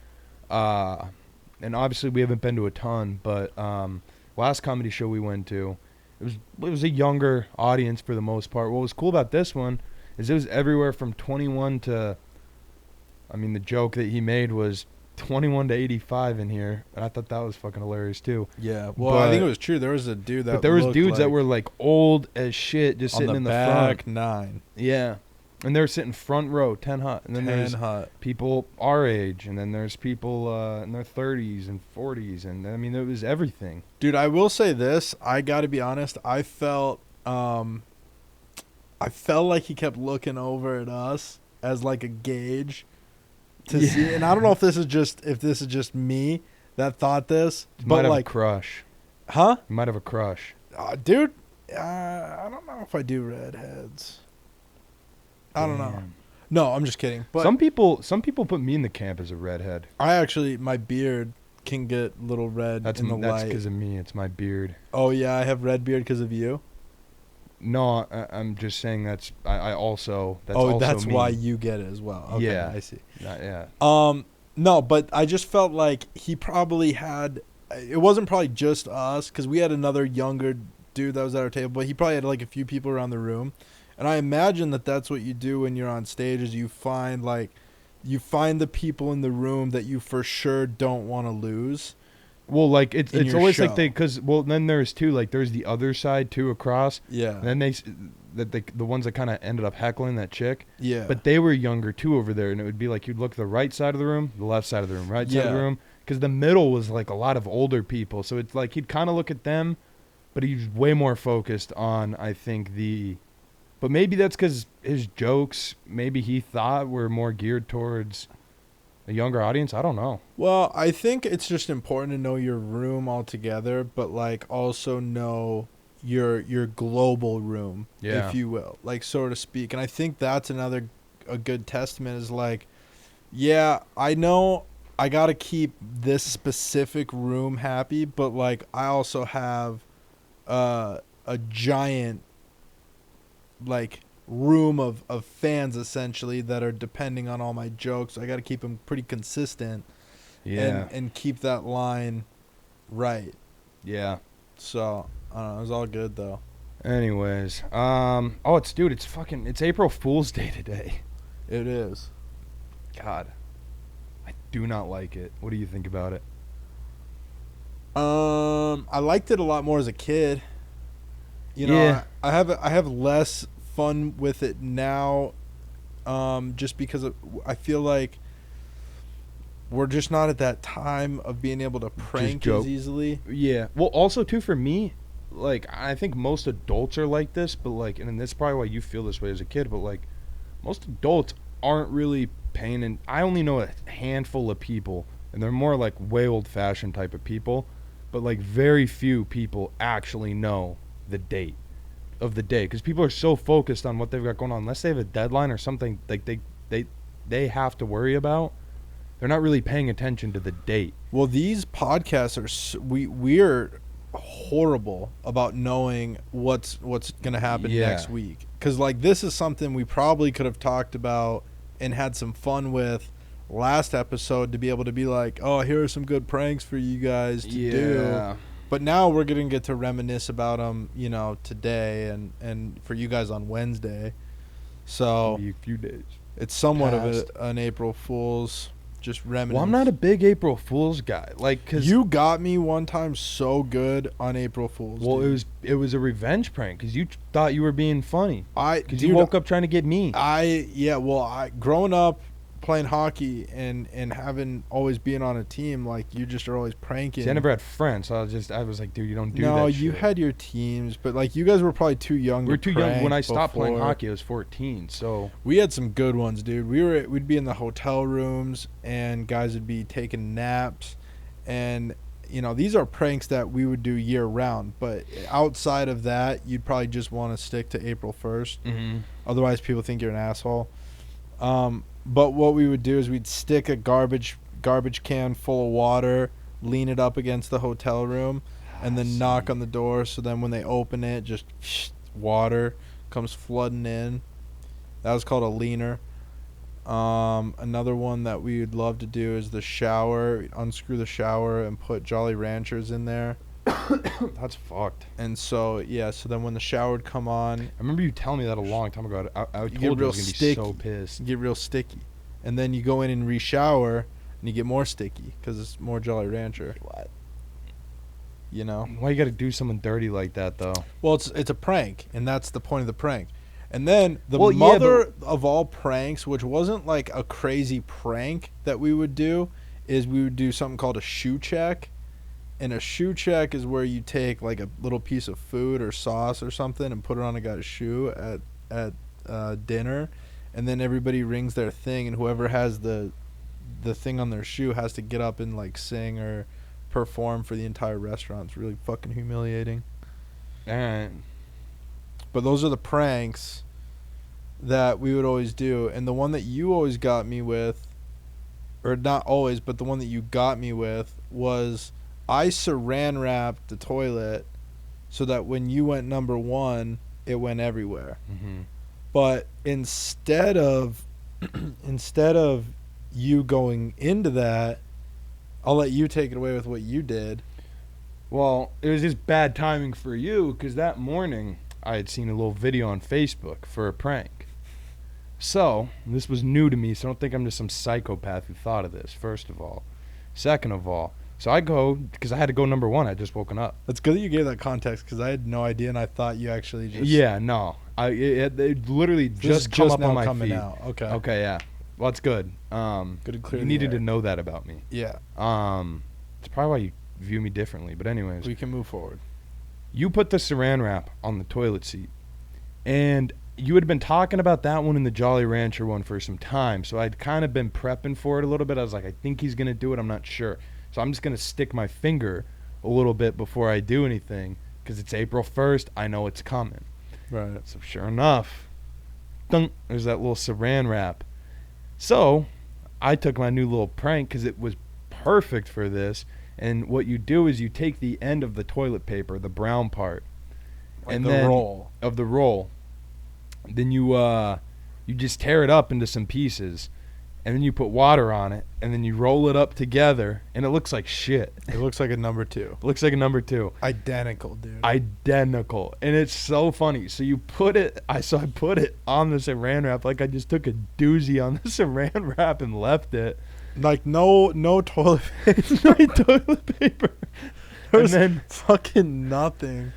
and obviously we haven't been to a ton, but last comedy show we went to, it was a younger audience for the most part. What was cool about this one is it was everywhere from 21 to, I mean, the joke that he made was 21 to 85 in here, and I thought that was fucking hilarious too. Yeah, well, I think it was true. There was a dude that But there was looked dudes that like were like old as shit, just on sitting the in the back front. 9, Yeah, and they're sitting front row, 10 hot, and then 10 there's hot. people our age, and then there's people in their 30s and 40s, and I mean, it was everything. Dude, I will say this. I got to be honest. I felt like he kept looking over at us as like a gauge to see. And I don't know if this is just me that thought this, You but might have like, a crush. huh? You might have a crush. Dude, I don't know if I do redheads. I don't know. Damn. No, I'm just kidding. But some people put me in the camp as a redhead. my beard can get a little red That's in the that's light. because of me. It's my beard. Oh yeah, I have red beard because of you. No, I'm just saying I also that's Oh, also that's me. why you get it as well. Okay, Yeah. I see. Yeah. No, but I just felt like he probably had. It wasn't probably just us because we had another younger dude that was at our table, but he probably had like a few people around the room, and I imagine that that's what you do when you're on stage is you find the people in the room that you for sure don't want to lose. Well, like it's your always show. like because then there's two, like there's the other side too across. Yeah. And then the ones that kind of ended up heckling that chick. Yeah. But they were younger too over there, and it would be like you'd look the right side of the room, the left side of the room, right side of the room, because the middle was like a lot of older people. So it's like he'd kind of look at them, but he's way more focused on I think the. But maybe that's because his jokes, maybe he thought were more geared towards a younger audience. I don't know. Well, I think it's just important to know your room altogether, but like also know your global room, Yeah. if you will, like so to speak. And I think that's a good testament is like, yeah, I know I got to keep this specific room happy, but like I also have a giant like room of fans essentially that are depending on all my jokes. I got to keep them pretty consistent. Yeah. And keep that line right. Yeah. So I don't know, it was all good though. Anyways, it's April Fool's Day today. It is. God, I do not like it. What do you think about it? I liked it a lot more as a kid. You know, Yeah. I have less fun with it now, just because I feel like we're just not at that time of being able to prank joke. as easily. Yeah. Well, also too for me, like I think most adults are like this, but like, and that's probably why you feel this way as a kid. But like, most adults aren't really paying. And I only know a handful of people, and they're more like way old-fashioned type of people. But like, very few people actually know the date of the day because people are so focused on what they've got going on. Unless they have a deadline or something like they have to worry about, they're not really paying attention to the date. Well, these podcasts are we're horrible about knowing what's going to happen Yeah. next week. Cuz like this is something we probably could have talked about and had some fun with last episode to be able to be like, "Oh, here are some good pranks for you guys to do." But now we're going to get to reminisce about them, you know, today and for you guys on Wednesday. So Maybe a few days. it's somewhat Past. of an April Fool's just reminisce. Well, I'm not a big April Fool's guy. Like, cause You got me one time so good on April Fool's. well, dude. it was a revenge prank because you thought you were being funny because you dude, woke up trying to get me. growing up playing hockey and having always being on a team, like you just are always pranking. See, I never had friends, so I was like, dude, you don't do that. No, you shit. had your teams, but like you guys were probably too young. We were to too young when prank I stopped playing before. hockey. I was 14, so We had some good ones, dude. We'd be in the hotel rooms and guys would be taking naps, and you know these are pranks that we would do year round. But outside of that, you'd probably just want to stick to April 1st. Otherwise, people think you're an asshole. But what we would do is we'd stick a garbage can full of water, lean it up against the hotel room, and then knock on the door. So then when they open it, just water comes flooding in. That was called a leaner. Another one that we would love to do is the shower. We'd unscrew the shower and put Jolly Ranchers in there. That's fucked. And so, yeah, so then when the shower would come on, I remember you telling me that a long time ago. I get told you I real was gonna be sticky. so pissed. you get real sticky. And then you go in and re-shower, and you get more sticky because it's more Jolly Rancher. What? You know? Why you got to do something dirty like that though? Well, it's a prank, and that's the point of the prank. And then the Well, yeah, mother of all pranks, which wasn't like a crazy prank that we would do, is we would do something called a shoe check. And a shoe check is where you take like a little piece of food or sauce or something and put it on a guy's shoe at dinner, and then everybody rings their thing, and whoever has the thing on their shoe has to get up and like sing or perform for the entire restaurant. It's really fucking humiliating. And But those are the pranks that we would always do, and the one that you always got me with, or not always, but the one that you got me with was I saran wrapped the toilet so that when you went number one, it went everywhere. Mm-hmm. But instead of you going into that, I'll let you take it away with what you did. Well, it was just bad timing for you because that morning I had seen a little video on Facebook for a prank. So, this was new to me, so don't think I'm just some psychopath who thought of this, first of all. Second of all, so I go, because I had to go number one, I had just woken up. It's good that you gave that context because I had no idea, and I thought you actually just... Yeah, no. It literally just come up on my feed. Out. Okay. Okay, yeah. Well, that's good. Good to clear you needed to know that about me. Yeah. It's probably why you view me differently, but anyways. We can move forward. You put the saran wrap on the toilet seat, and you had been talking about that one and the Jolly Rancher one for some time, so I'd kind of been prepping for it a little bit. I was like, I think he's going to do it. I'm not sure. So I'm just going to stick my finger a little bit before I do anything because it's April 1st. I know it's coming. Right. So sure enough, dunk, there's that little saran wrap. So I took my new little prank because it was perfect for this. And what you do is you take the end of the toilet paper, the brown part, Like and the then roll. of the roll. Then you just tear it up into some pieces, and then you put water on it, and then you roll it up together, and it looks like shit. It looks like a number two. It looks like a number two. Identical, dude. Identical. And it's so funny. So you put it, I put it on the saran wrap like I just took a doozy on the saran wrap and left it. Like no toilet paper. No toilet paper. There's then fucking nothing.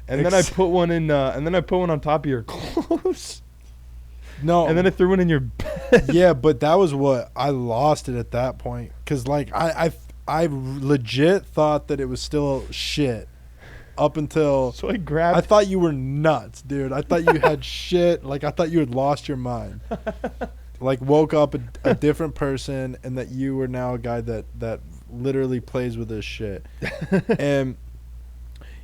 And then I put one in on top of your clothes. No. And then I threw one in your bed. Yeah, but that was what I lost it at that point cuz like I legit thought that it was still shit up until So I grabbed I thought you were nuts, dude. I thought you had shit. Like I thought you had lost your mind. Like woke up a different person and that you were now a guy that literally plays with this shit. And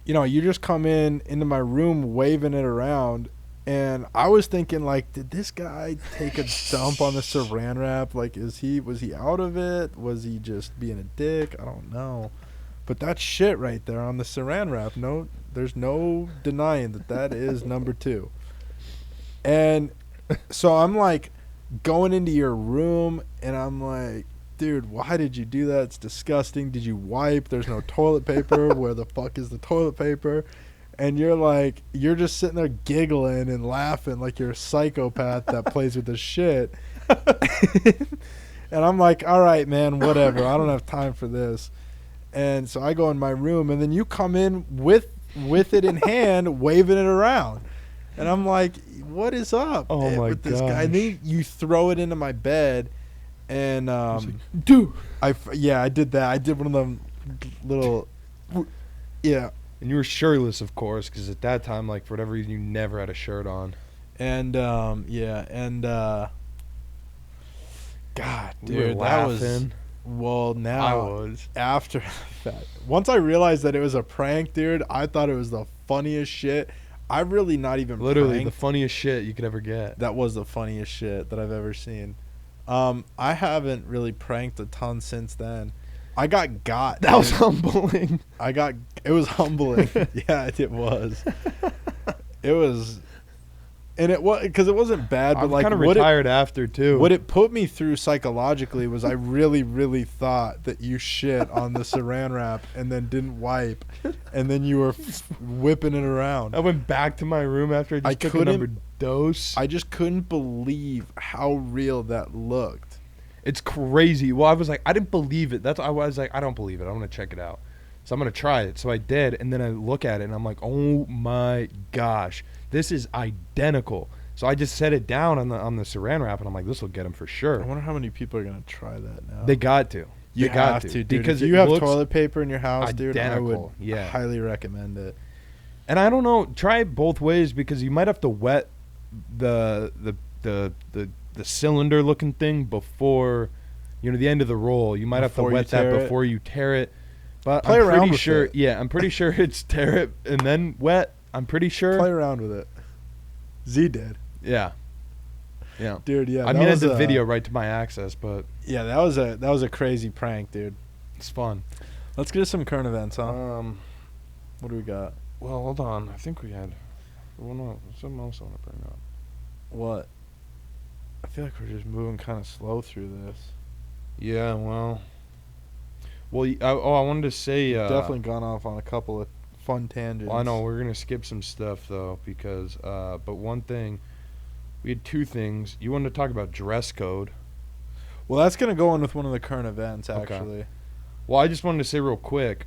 you know, you just come into my room waving it around, and I was thinking like, did this guy take a dump on the saran wrap? Like was he out of it? Was he just being a dick? I don't know. But that's shit right there on the saran wrap. No, there's no denying that is number two. And so I'm like going into your room, and I'm like, dude, why did you do that? It's disgusting. Did you wipe? There's no toilet paper. Where the fuck is the toilet paper? And you're just sitting there giggling and laughing like you're a psychopath that plays with this shit. And I'm like, all right, man, whatever. I don't have time for this. And so I go in my room, and then you come in with it in hand, waving it around. And I'm like, what is up with this guy? And then you throw it into my bed, and dude, I did that. I did one of them little, yeah. And you were shirtless, of course, because at that time, like for whatever reason, you never had a shirt on. And God, dude, that was. Well, now I was after that. Once I realized that it was a prank, dude, I thought it was the funniest shit. I really not even literally pranked. The funniest shit you could ever get. That was the funniest shit that I've ever seen. I haven't really pranked a ton since then. I got. That was humbling. It was humbling. Yeah, it was. It was. And it was because it wasn't bad, but I'm like kind of retired after too. What it put me through psychologically was I really, really thought that you shit on the saran wrap and then didn't wipe, and then you were whipping it around. I went back to my room after I just took another dose. I just couldn't believe how real that looked. It's crazy. Well, I was like, I didn't believe it. I was like, I don't believe it. I'm gonna check it out. So I'm gonna try it. So I did, and then I look at it and I'm like, oh my gosh. This is identical. So I just set it down on the saran wrap, and I'm like, this will get him for sure. I wonder how many people are gonna try that now. They got to. You have to, dude. Because if you have toilet paper in your house, dude, I would highly recommend it. And I don't know, try it both ways because you might have to wet the cylinder looking thing before, the end of the roll. You might have to wet that before you tear it. But play I'm around pretty with sure. it. Yeah, I'm pretty sure it's tear it and then wet. I'm pretty sure. Play around with it. Z did. Yeah. Yeah. Dude, yeah. I mean, it's a video right to my access, but Yeah, that was a crazy prank, dude. it's fun. Let's get to some current events, huh? What do we got? Well, hold on. I think we had something else I want to bring up. What? I feel like we're just moving kind of slow through this. Yeah, well, I wanted to say Definitely gone off on a couple of fun tangents. Well, I know we're gonna skip some stuff though because but one thing, we had two things. You wanted to talk about dress code. Well, that's gonna go in with one of the current events, Okay. actually. Well, I just wanted to say real quick,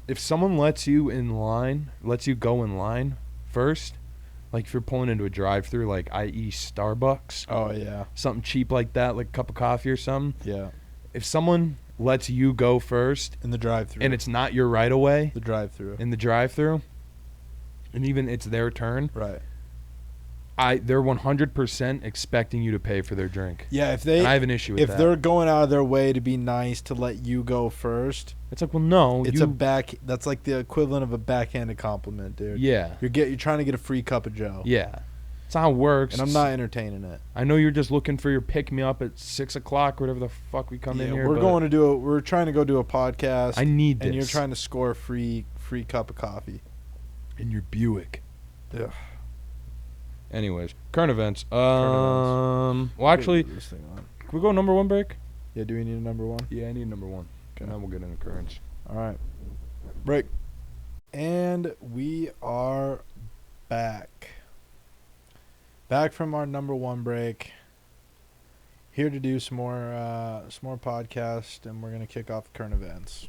if someone lets you go in line first, like if you're pulling into a drive-through, like i.e. Starbucks, Oh yeah, something cheap like that, like a cup of coffee or something. yeah. If someone lets you go first In the drive-through. and it's not your right of way the drive-through. in the drive-through, and even it's their turn, Right. they're 100% expecting you to pay for their drink. Yeah, if And I have an issue with that. if they're going out of their way to be nice to let you go first, It's like, well, no, it's that's like the equivalent of a backhanded compliment, dude. Yeah, You're trying to get a free cup of Joe. yeah. It's not how it works. And I'm not entertaining it. I know you're just looking for your pick me up at 6:00, whatever the fuck we come in here. We're trying to go do a podcast. I need this. And you're trying to score a free cup of coffee. in your Buick. Ugh. Anyways, current events. Current Well, actually, Put this thing on. can we go number one break? Yeah, do we need a number one? Yeah, I need number one. Okay. And then we'll get into currents. All right. Break. And we are back. Back from our number one break. Here to do some more podcast, and we're gonna kick off current events.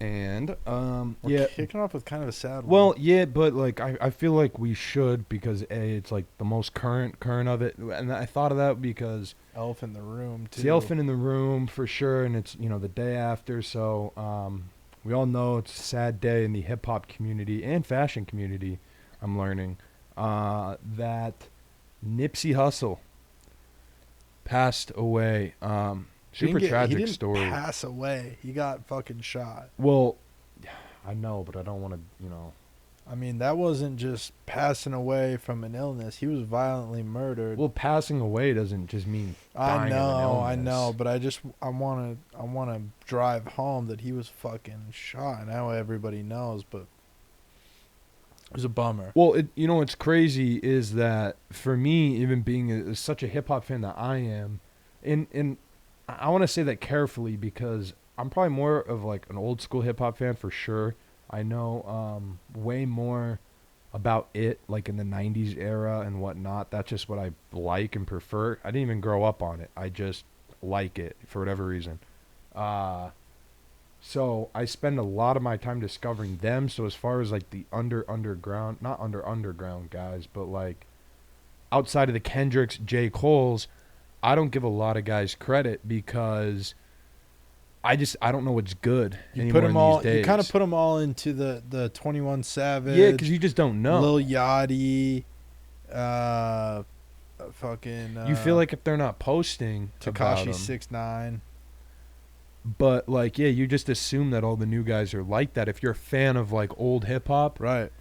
And We're kicking off with kind of a sad one. Well, yeah, but like I feel like we should because it's like the most current of it, and I thought of that because elephant in the room too. it's the elephant in the room for sure, and it's the day after, so we all know it's a sad day in the hip hop community and fashion community. I'm learning that Nipsey Hussle passed away. Super tragic story. He didn't pass away. He got fucking shot. Well, I know, but I don't want to, I mean, that wasn't just passing away from an illness. He was violently murdered. Well, passing away doesn't just mean dying of an illness. I know, but I want to drive home that he was fucking shot. Now everybody knows, but it was a bummer. Well, what's crazy is that for me, even being such a hip hop fan that I am, and I want to say that carefully because I'm probably more of like an old school hip hop fan for sure. I know way more about it, like in the 90s era and whatnot. That's just what I like and prefer. I didn't even grow up on it. I just like it for whatever reason. So I spend a lot of my time discovering them. So as far as like the underground, not underground guys, but like outside of the Kendricks, J. Cole's, I don't give a lot of guys credit because I don't know what's good anymore these days. You kind of put them all into the 21 Savage. Yeah, because you just don't know. Lil Yachty, fucking. You feel like if they're not posting Tekashi 6ix9ine. But like, yeah, you just assume that all the new guys are like that. If you're a fan of like old hip hop, right?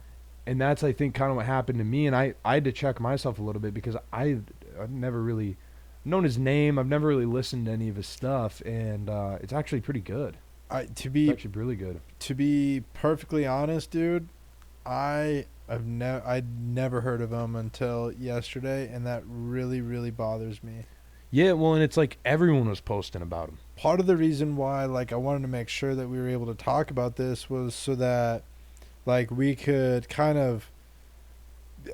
And that's I think kind of what happened to me. And I had to check myself a little bit because I've never really known his name. I've never really listened to any of his stuff, and it's actually pretty good. It's actually really good. To be perfectly honest, dude, I'd never heard of him until yesterday, and that really, really bothers me. Yeah, well, and it's like everyone was posting about him. Part of the reason why, like, I wanted to make sure that we were able to talk about this was so that, like, we could kind of,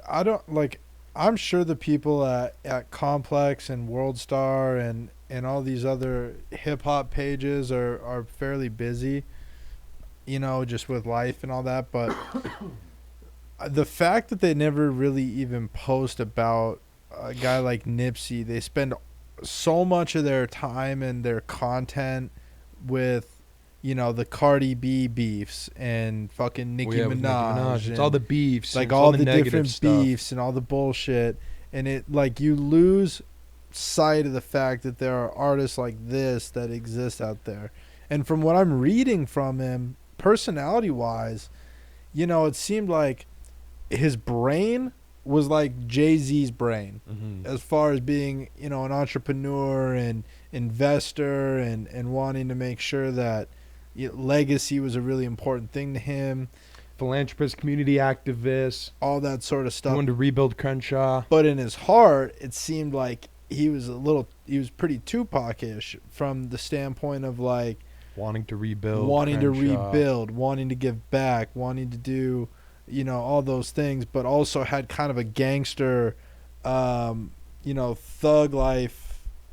I'm sure the people at Complex and World Star and all these other hip hop pages are fairly busy, just with life and all that. But the fact that they never really even post about a guy like Nipsey, they spend so much of their time and their content with, the Cardi B beefs and fucking Nicki Minaj. It's all the beefs. Like all the different beefs and all the bullshit. And it, like, you lose sight of the fact that there are artists like this that exist out there. And from what I'm reading from him, personality-wise, it seemed like his brain was like Jay-Z's brain Mm-hmm. as far as being, an entrepreneur and investor and wanting to make sure that legacy was a really important thing to him, Philanthropist, community activist. all that sort of He stuff. wanted to rebuild Crenshaw. But in his heart, it seemed like he was pretty Tupac-ish from the standpoint of like Wanting to rebuild. wanting Crenshaw. to rebuild, wanting to give back, wanting to do, all those things, but also had kind of a gangster, thug life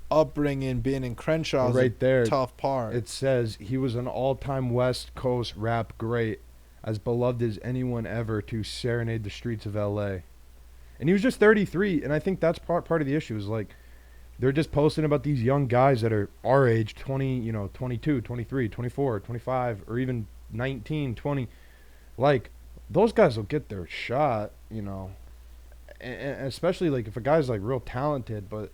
upbringing, being in Crenshaw's Right there, tough part. it says he was an all-time West Coast rap great, as beloved as anyone ever to serenade the streets of L.A. And he was just 33, and I think that's part of the issue is like they're just posting about these young guys that are our age, 22, 23, 24, 25, or even 19, 20. Like, those guys will get their shot, and especially like if a guy's like real talented, but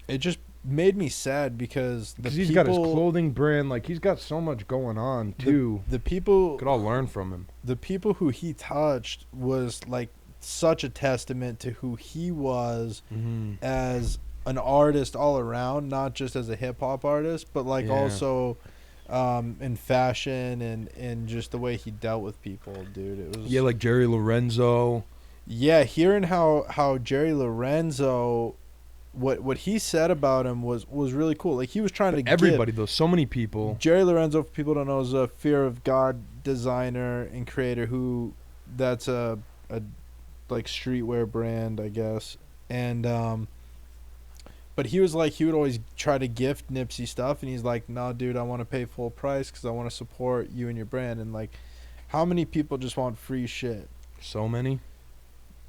It just made me sad because he's got his clothing brand, like he's got so much going on too. The people Could all learn from him. the people who he touched was like such a testament to who he was Mm-hmm. as an artist all around, not just as a hip hop artist, but like Yeah. also in fashion and just the way he dealt with people, dude. It was Yeah, like Jerry Lorenzo. yeah, hearing how Jerry Lorenzo what he said about him was really cool. Like he was trying to Everybody, though, so many people. Jerry Lorenzo, for people who don't know, is a Fear of God designer and creator that's a like streetwear brand, I guess. And but he was like, he would always try to gift Nipsey stuff, and he's like, "No, dude, I want to pay full price because I want to support you and your brand." And like, how many people just want free shit? So many.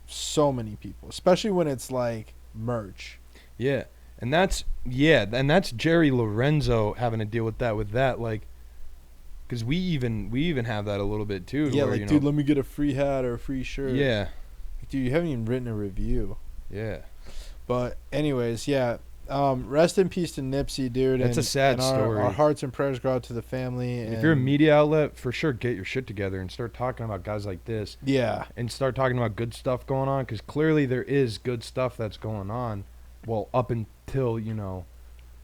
So many people, especially when it's like merch. Yeah, and that's Jerry Lorenzo having to deal with that, like, because we even have that a little bit too. Yeah, where, like, dude, let me get a free hat or a free shirt. Yeah, Dude, you haven't even written a review. yeah. But anyways, yeah. Rest in peace to Nipsey, dude. It's a sad story. Our hearts and prayers go out to the family. And If you're a media outlet, for sure, get your shit together and start talking about guys like this, yeah, and start talking about good stuff going on, because clearly there is good stuff that's going on. Well, up until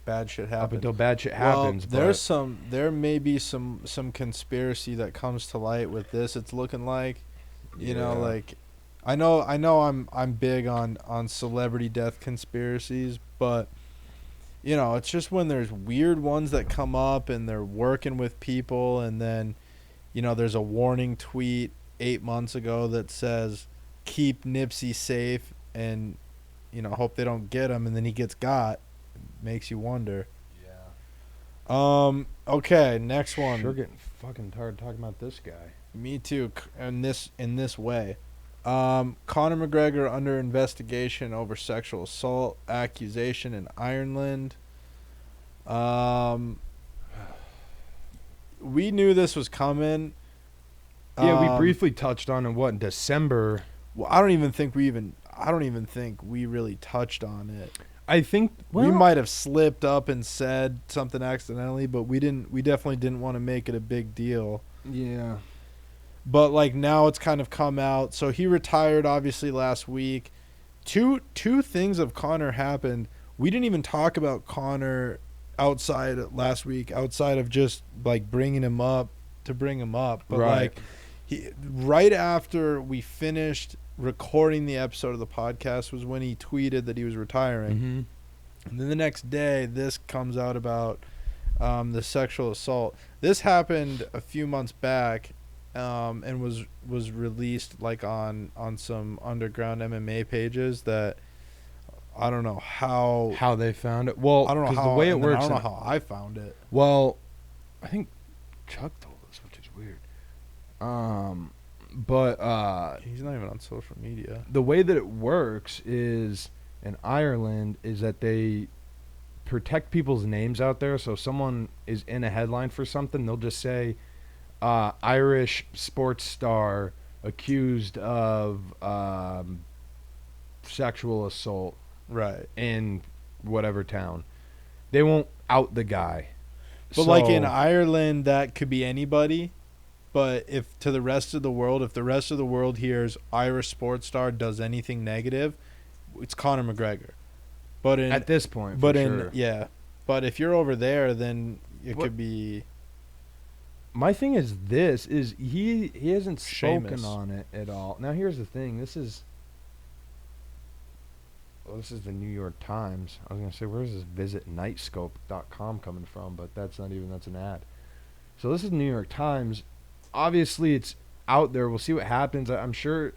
bad shit happens. up until bad shit happens. Well, there may be some conspiracy that comes to light with this. It's looking like, like, I know I'm big on celebrity death conspiracies, but it's just when there's weird ones that come up and they're working with people, and then there's a warning tweet 8 months ago that says keep Nipsey safe and hope they don't get him, and then he gets got. It makes you wonder. Yeah. Okay, next one. Sure, getting fucking tired talking about this guy. Me too. In this way, Conor McGregor under investigation over sexual assault accusation in Ireland. We knew this was coming. Yeah, we briefly touched on it. In December? Well, I don't even think we really touched on it. I think We might have slipped up and said something accidentally, but we didn't. We definitely didn't want to make it a big deal. Yeah. But like now it's kind of come out. So he retired obviously last week. Two things of Conor happened. We didn't even talk about Conor outside of just like bringing him up to bring him up. But Right. like right after we finished recording the episode of the podcast was when he tweeted that he was retiring. Mm-hmm. And then the next day this comes out about the sexual assault. This happened a few months back. And was released like on some underground MMA pages that I don't know how They found it. Well, I don't know 'cause how the way it and then works. I don't know how I found it. Well, I think Chuck told us, which is weird. But He's not even on social media. the way that it works is in Ireland is that they protect people's names out there. So if someone is in a headline for something, they'll just say Irish sports star accused of sexual assault Right. in whatever town. They won't out the guy. But like in Ireland that could be anybody. But if to the rest of the world, if the rest of the world hears Irish sports star does anything negative, it's Conor McGregor. But in At this point, but for in sure. yeah, but if you're over there, then it What- could be My thing is he hasn't spoken Seamus. on it at all. Now here's the thing. This is the New York Times. I was gonna say, where's this visit nightscope.com coming from? But that's an ad. So this is New York Times. Obviously, it's out there. We'll see what happens. I'm sure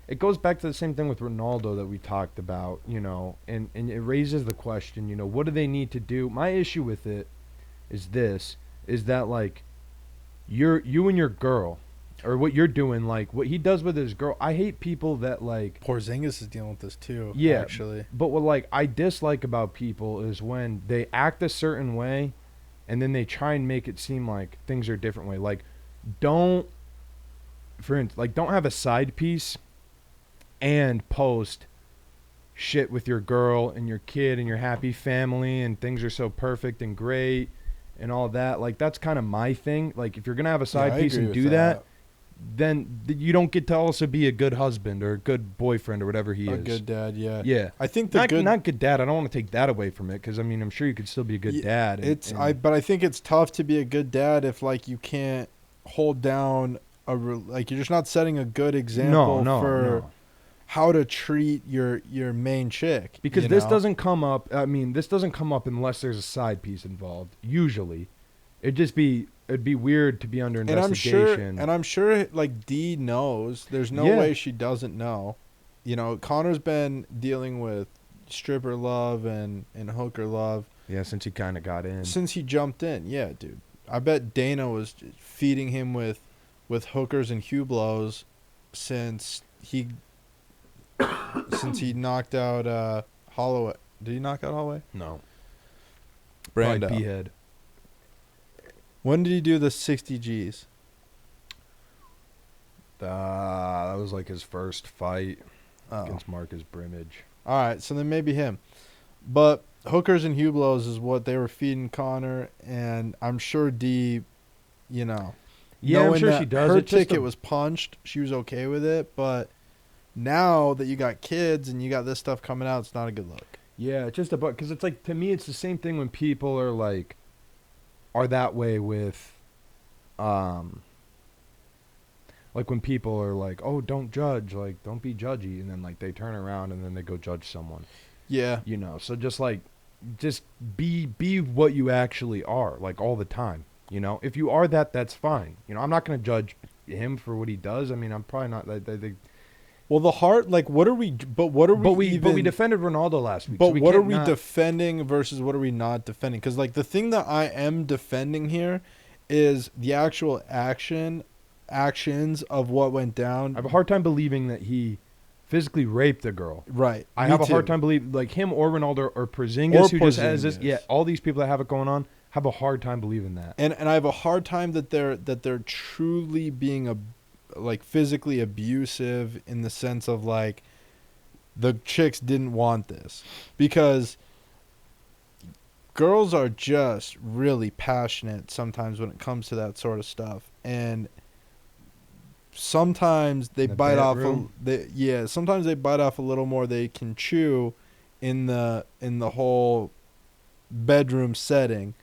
it goes back to the same thing with Ronaldo that we talked about, and it raises the question, what do they need to do? My issue with it is that like you and your girl, or what you're doing, like what he does with his girl. I hate people that like Porzingis is dealing with this too. Yeah, actually. But what like I dislike about people is when they act a certain way, and then they try and make it seem like things are a different way. Like, don't have a side piece and post shit with your girl and your kid and your happy family and things are so perfect and great and all that. Like, that's kind of my thing. Like, if you're gonna have a side I piece agree and with do that, then you don't get to also be a good husband or a good boyfriend or whatever he A is. good dad, yeah. Yeah. I think Not good dad. I don't want to take that away from it, because I mean, I'm sure you could still be a good dad. But I think it's tough to be a good dad if like you can't hold down like you're just not setting a good example for how to treat your main chick. Because this doesn't come up. I mean, this doesn't come up unless there's a side piece involved. Usually, it'd be weird to be under investigation. And I'm sure like Dee knows. There's no way she doesn't know. Connor's been dealing with stripper love and hooker love. Yeah, since he kind of got in. Since he jumped in, yeah, dude. I bet Dana was feeding him with hookers and Hublows since he knocked out Holloway. Did he knock out Holloway? No. Brando. B-head. When did he do the 60 Gs? That was like his first fight against Marcus Brimage. All right, so then maybe him. But hookers and Hublows is what they were feeding Connor, and I'm sure Dee, Yeah, I'm sure she does. Her ticket was punched. She was okay with it, but now that you got kids and you got this stuff coming out, it's not a good look. Yeah, just about, because it's like, to me, it's the same thing when people are that way with, like when people are like, oh, don't judge, like, don't be judgy, and then like they turn around and then they go judge someone. Yeah. So just be what you actually are, like, all the time. If you are that, that's fine. I'm not going to judge him for what he does. I mean, I'm probably not. Well, the heart, like, what are we? But we defended Ronaldo last week. But so what are we defending versus what are we not defending? Because like the thing that I am defending here is the actual actions of what went down. I have a hard time believing that he physically raped a girl. Right. I have a hard time believing, like, him or Ronaldo or Porzingis, who just has this. Yeah, all these people that have it going on have a hard time believing that. And I have a hard time that they're truly being like physically abusive in the sense of like the chicks didn't want this, because girls are just really passionate sometimes when it comes to that sort of stuff, and sometimes they bite off sometimes they bite off a little more they can chew in the whole bedroom setting.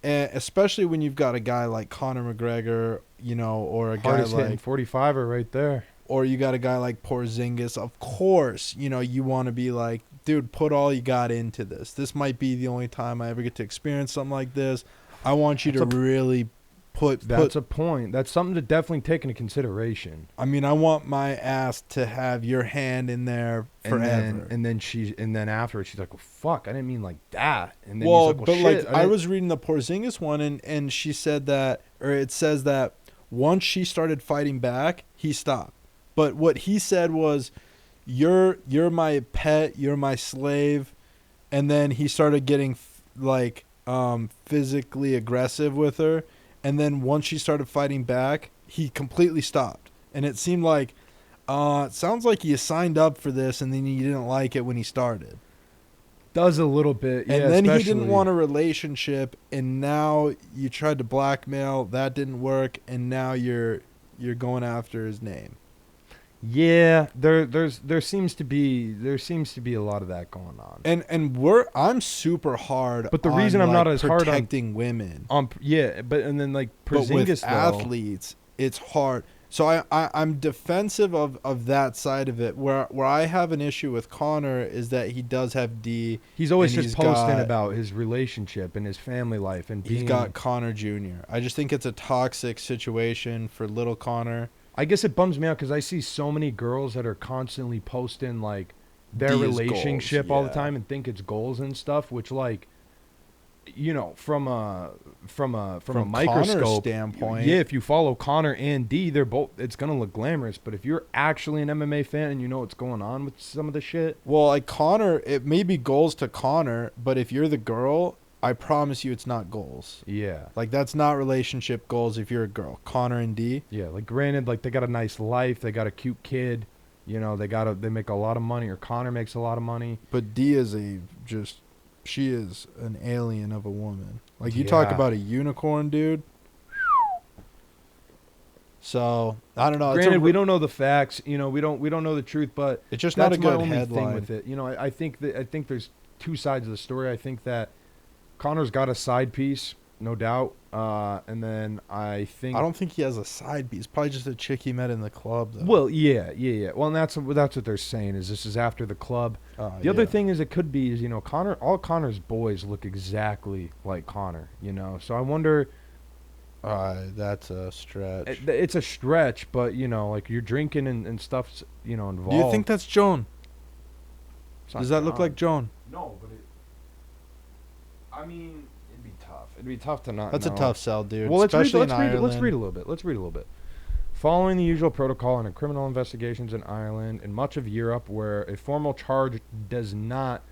And especially when you've got a guy like Conor McGregor, or a guy like 45er right there, or you got a guy like Porzingis. Of course, you want to be like, dude, put all you got into this. This might be the only time I ever get to experience something like this. I want you to really put. That's a point. That's something to definitely take into consideration. I mean, I want my ass to have your hand in there forever. And then afterwards she's like, well, fuck, I didn't mean like that. And then he's like, well, shit, I was reading the Porzingis one, and she said that, or it says that once she started fighting back, he stopped. But what he said was, you're my pet, you're my slave. And then he started getting physically aggressive with her. And then once she started fighting back, he completely stopped. And it seemed like, it sounds like you signed up for this and then you didn't like it when he started. Does a little bit, yeah. And then he especially. didn't want a relationship, and now you tried to blackmail. That didn't work, and now you're going after his name. Yeah, there seems to be a lot of that going on. And I'm super hard. But the on, reason I'm not as hard on protecting women. Yeah, but and then like But with Porzingis though, athletes, it's hard. So I'm defensive of that side of it. Where I have an issue with Conor is that he does have D. he's always and just he's posting got- about his relationship and his family life and being. He's got Conor Jr. I just think it's a toxic situation for little Conor. I guess it bums me out because I see so many girls that are constantly posting like their D's relationship goals, all the yeah. time and think it's goals and stuff, which like, you know, from a From microscope Conor's standpoint. yeah, if you follow Connor and D, they're both. It's gonna look glamorous, but if you're actually an MMA fan and you know what's going on with some of the shit, Well, like Conor, it may be goals to Conor, but if you're the girl, I promise you it's not goals. yeah, Like, that's not relationship goals if you're a girl. Conor and D. yeah. Like granted, like they got a nice life, they got a cute kid, you know, they make a lot of money, or Connor makes a lot of money. But D is she is an alien of a woman. Like, you talk Yeah. about a unicorn, dude. So, I don't know. Granted, we don't know the facts, you know, we don't know the truth, but It's just that's not a my good only headline. thing with it. You know, I think there's two sides of the story. I think that Connor's got a side piece, no doubt, and then I think I don't think he has a side piece. Probably just a chick he met in the club, though. Well, yeah. Well, and that's what they're saying is this is after the club. The other thing is it could be is, you know, all Connor's boys look exactly like Connor, you know. So I wonder. That's a stretch. It's a stretch, but you know, like you're drinking and stuff's, you know, involved. Do you think that's Joan? It's not Does that look John. like Joan? No, but I mean, it'd be tough. It'd be tough to not. That's know. a tough sell, dude. Well, especially let's in read Ireland. Let's read a little bit. Following the usual protocol in criminal investigations in Ireland and much of Europe, where a formal charge does not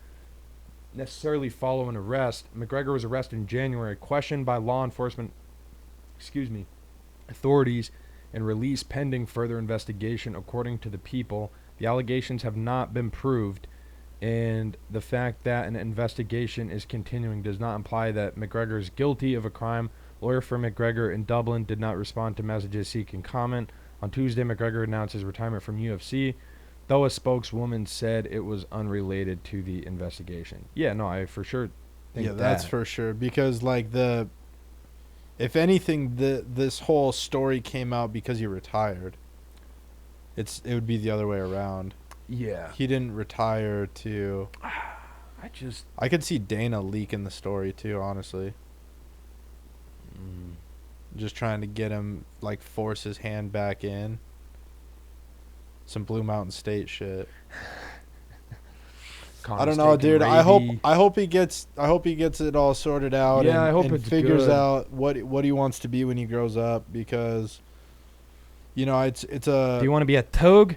necessarily follow an arrest, McGregor was arrested in January, questioned by law enforcement, authorities, and released pending further investigation. According to the People, the allegations have not been proved, and the fact that an investigation is continuing does not imply that McGregor is guilty of a crime. Lawyer for McGregor in Dublin did not respond to messages seeking comment. On Tuesday, McGregor announced his retirement from UFC, though a spokeswoman said it was unrelated to the investigation. Yeah, no, I for sure think Yeah, that's that. for sure. Because, like, if anything, this whole story came out because he retired. It would be the other way around. Yeah. He didn't retire to. I could see Dana leaking the story too, honestly. Just trying to get him, like, force his hand back in. Some Blue Mountain State shit. I don't know, dude. I hope he gets it all sorted out. Yeah, and, I hope and it's figures good. out what he wants to be when he grows up, because, you know, it's a Do you want to be a togue?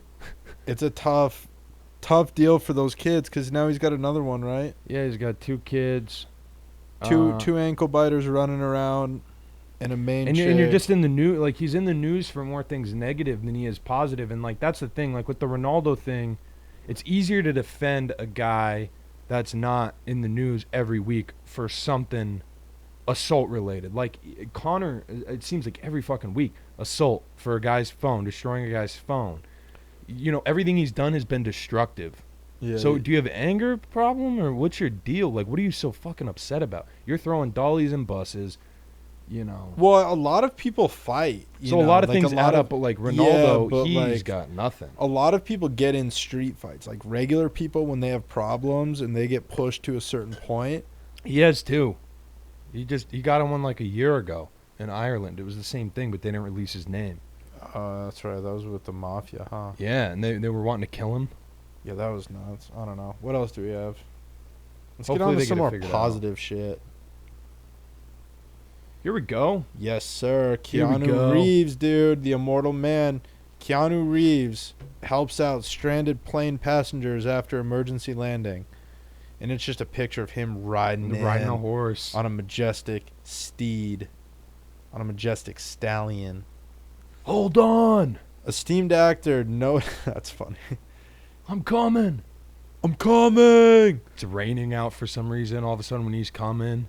it's a tough deal for those kids, because now he's got another one, right? Yeah, he's got 2 kids. Two ankle biters running around, and a main And you're chick. just in the news, like he's in the news for more things negative than he is positive, and like that's the thing. Like with the Ronaldo thing, it's easier to defend a guy that's not in the news every week for something assault related. Like Connor, it seems like every fucking week assault for a guy's phone, destroying a guy's phone. You know, everything he's done has been destructive. Yeah, So do you have an anger problem, or what's your deal? Like, what are you so fucking upset about? You're throwing dollies and buses, you know. well, a lot of people fight. So a lot of things add up, but like Ronaldo, but, he's like, got nothing. a lot of people get in street fights. Like, regular people, when they have problems and they get pushed to a certain point. He has too. He got in one like a year ago in Ireland. It was the same thing, but they didn't release his name. That's right. That was with the mafia, huh? Yeah, and they were wanting to kill him. Yeah, that was nuts. I don't know. What else do we have? Let's Hopefully get on they to some get it more figured out. positive shit. Here we go. Yes, sir. Here we go. Keanu Reeves, dude. The immortal man. Keanu Reeves helps out stranded plane passengers after emergency landing. And it's just a picture of him riding Riding a horse. on a majestic steed. On a majestic stallion. Hold on. Esteemed actor, no... That's funny. I'm coming. I'm coming. It's raining out for some reason. All of a sudden, when he's coming,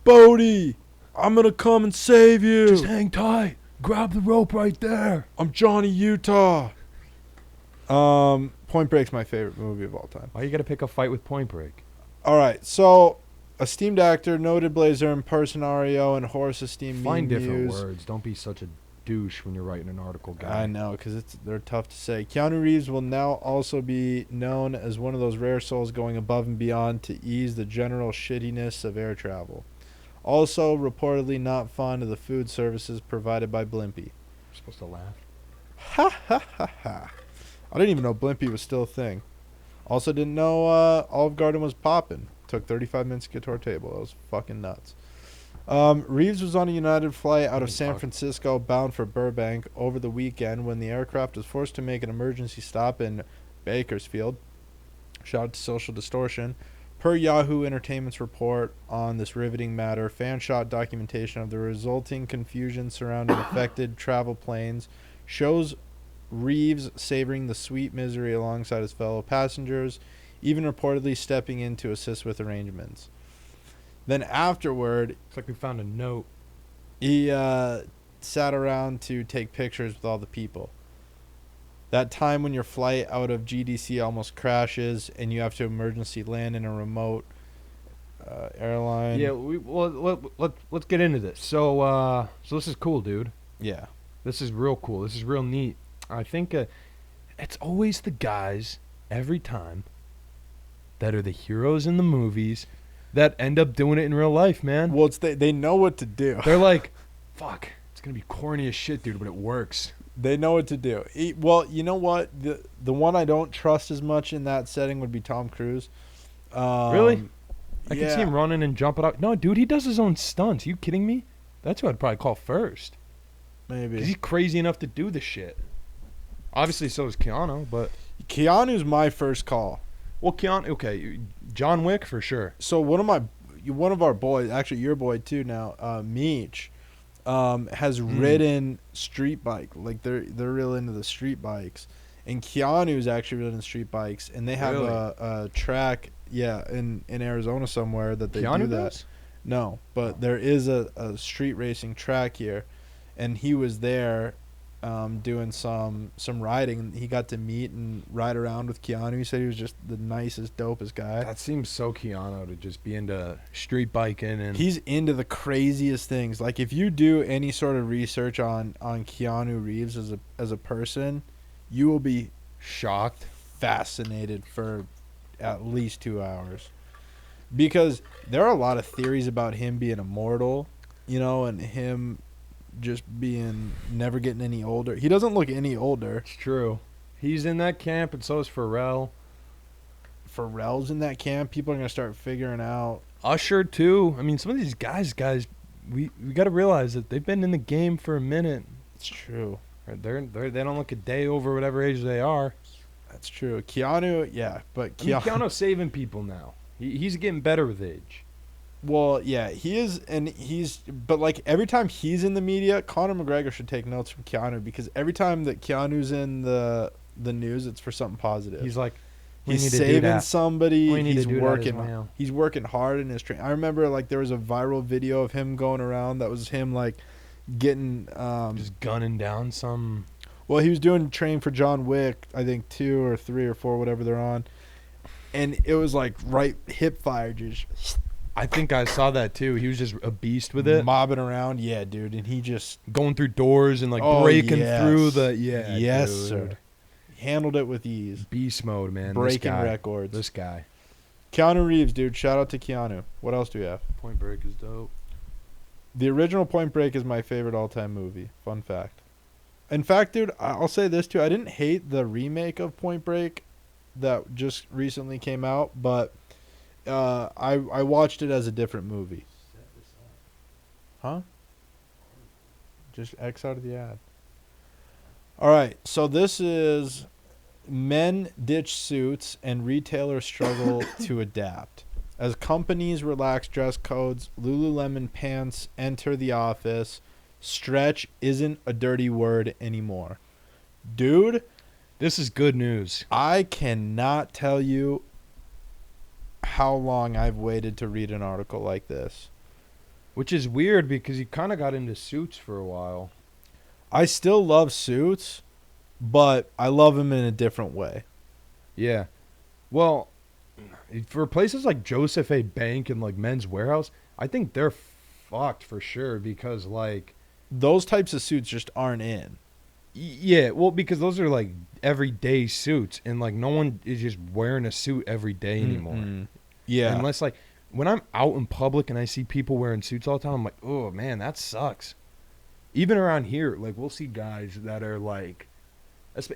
Bodie, I'm gonna come and save you. just hang tight. Grab the rope right there. I'm Johnny Utah. Point Break's my favorite movie of all time. Why you got to pick a fight with Point Break? All right, so esteemed actor, noted blazer, impersonario, and horse esteemed Find meme different muse. words. Don't be such a douche when you're writing an article, guy. I know, because they're tough to say. Keanu Reeves will now also be known as one of those rare souls going above and beyond to ease the general shittiness of air travel. Also, reportedly not fond of the food services provided by Blimpie. You're supposed to laugh. Ha ha ha ha. I didn't even know Blimpie was still a thing. Also didn't know Olive Garden was popping. Took 35 minutes to get to our table. That was fucking nuts. Reeves was on a United flight out of San Francisco bound for Burbank over the weekend when the aircraft was forced to make an emergency stop in Bakersfield. Shout out to Social Distortion. Per Yahoo Entertainment's report on this riveting matter, fan shot documentation of the resulting confusion surrounding affected travel planes shows Reeves savoring the sweet misery alongside his fellow passengers, even reportedly stepping in to assist with arrangements. Then afterward, It's like we found a note. he sat around to take pictures with all the people. That time when your flight out of GDC almost crashes and you have to emergency land in a remote airline. Yeah, let's get into this. So this is cool, dude. Yeah. This is real cool. This is real neat. I think it's always the guys every time that are the heroes in the movies that end up doing it in real life, man. Well, they know what to do. They're like, fuck, it's going to be corny as shit, dude, but it works. They know what to do. Well, you know what? The one I don't trust as much in that setting would be Tom Cruise. Really? I can see him running and jumping out. No, dude, he does his own stunts. You kidding me? That's who I'd probably call first. Maybe. Because he's crazy enough to do the shit. Obviously, so is Keanu, but... Keanu's my first call. Well, Keanu... Okay, John Wick, for sure. So one of our boys, actually your boy too now, Meech, has ridden street bike. Like they're real into the street bikes, and Keanu's actually ridden street bikes, and they have Really? a track, in Arizona somewhere that they Keanu do that. does? No, but there is a street racing track here, and he was there, doing some riding, and he got to meet and ride around with Keanu. He said he was just the nicest, dopest guy. That seems so Keanu to just be into street biking and... He's into the craziest things. Like if you do any sort of research on Keanu Reeves as a person, you will be shocked, fascinated for at least 2 hours. Because there are a lot of theories about him being immortal, and him just being never getting any older. He doesn't look any older. It's true. He's in that camp, and so is Pharrell. Pharrell's in that camp. People are going to start figuring out. Usher, too. I mean, some of these guys, we got to realize that they've been in the game for a minute. It's true. They don't look a day over whatever age they are. That's true. Keanu, yeah. But Keanu's saving people now. He's getting better with age. Well, yeah, he is, but like every time he's in the media, Conor McGregor should take notes from Keanu, because every time that Keanu's in the news, it's for something positive. He's like, he's saving somebody. He's working hard in his training. I remember like there was a viral video of him going around that was him like getting just gunning down some. Well, he was doing training for John Wick, I think 2 or 3 or 4, whatever they're on, and it was like right hip fire, just. I think I saw that too. He was just a beast with it. Mobbing around, yeah, dude. And he just... going through doors and like breaking through the... Yeah, yes, dude. sir. Handled it with ease. Beast mode, man. Breaking records. This guy. Keanu Reeves, dude. Shout out to Keanu. What else do we have? Point Break is dope. The original Point Break is my favorite all-time movie. Fun fact. In fact, dude, I'll say this too. I didn't hate the remake of Point Break that just recently came out, but... I watched it as a different movie. Huh? Just X out of the ad. All right, so this is men ditch suits and retailers struggle to adapt. As companies relax dress codes, Lululemon pants enter the office. Stretch isn't a dirty word anymore. Dude, this is good news. I cannot tell you how long I've waited to read an article like this. Which is weird because you kind of got into Suits for a while. I still love Suits, but I love them in a different way. Yeah. Well, for places like Joseph A. Bank and like Men's Warehouse, I think they're fucked for sure because like Those types of suits just aren't in. yeah, well, because those are like everyday suits, and like no one is just wearing a suit every day anymore. Mm-mm. Yeah. Unless like when I'm out in public and I see people wearing suits all the time, I'm like, oh man, that sucks. Even around here, like we'll see guys that are like,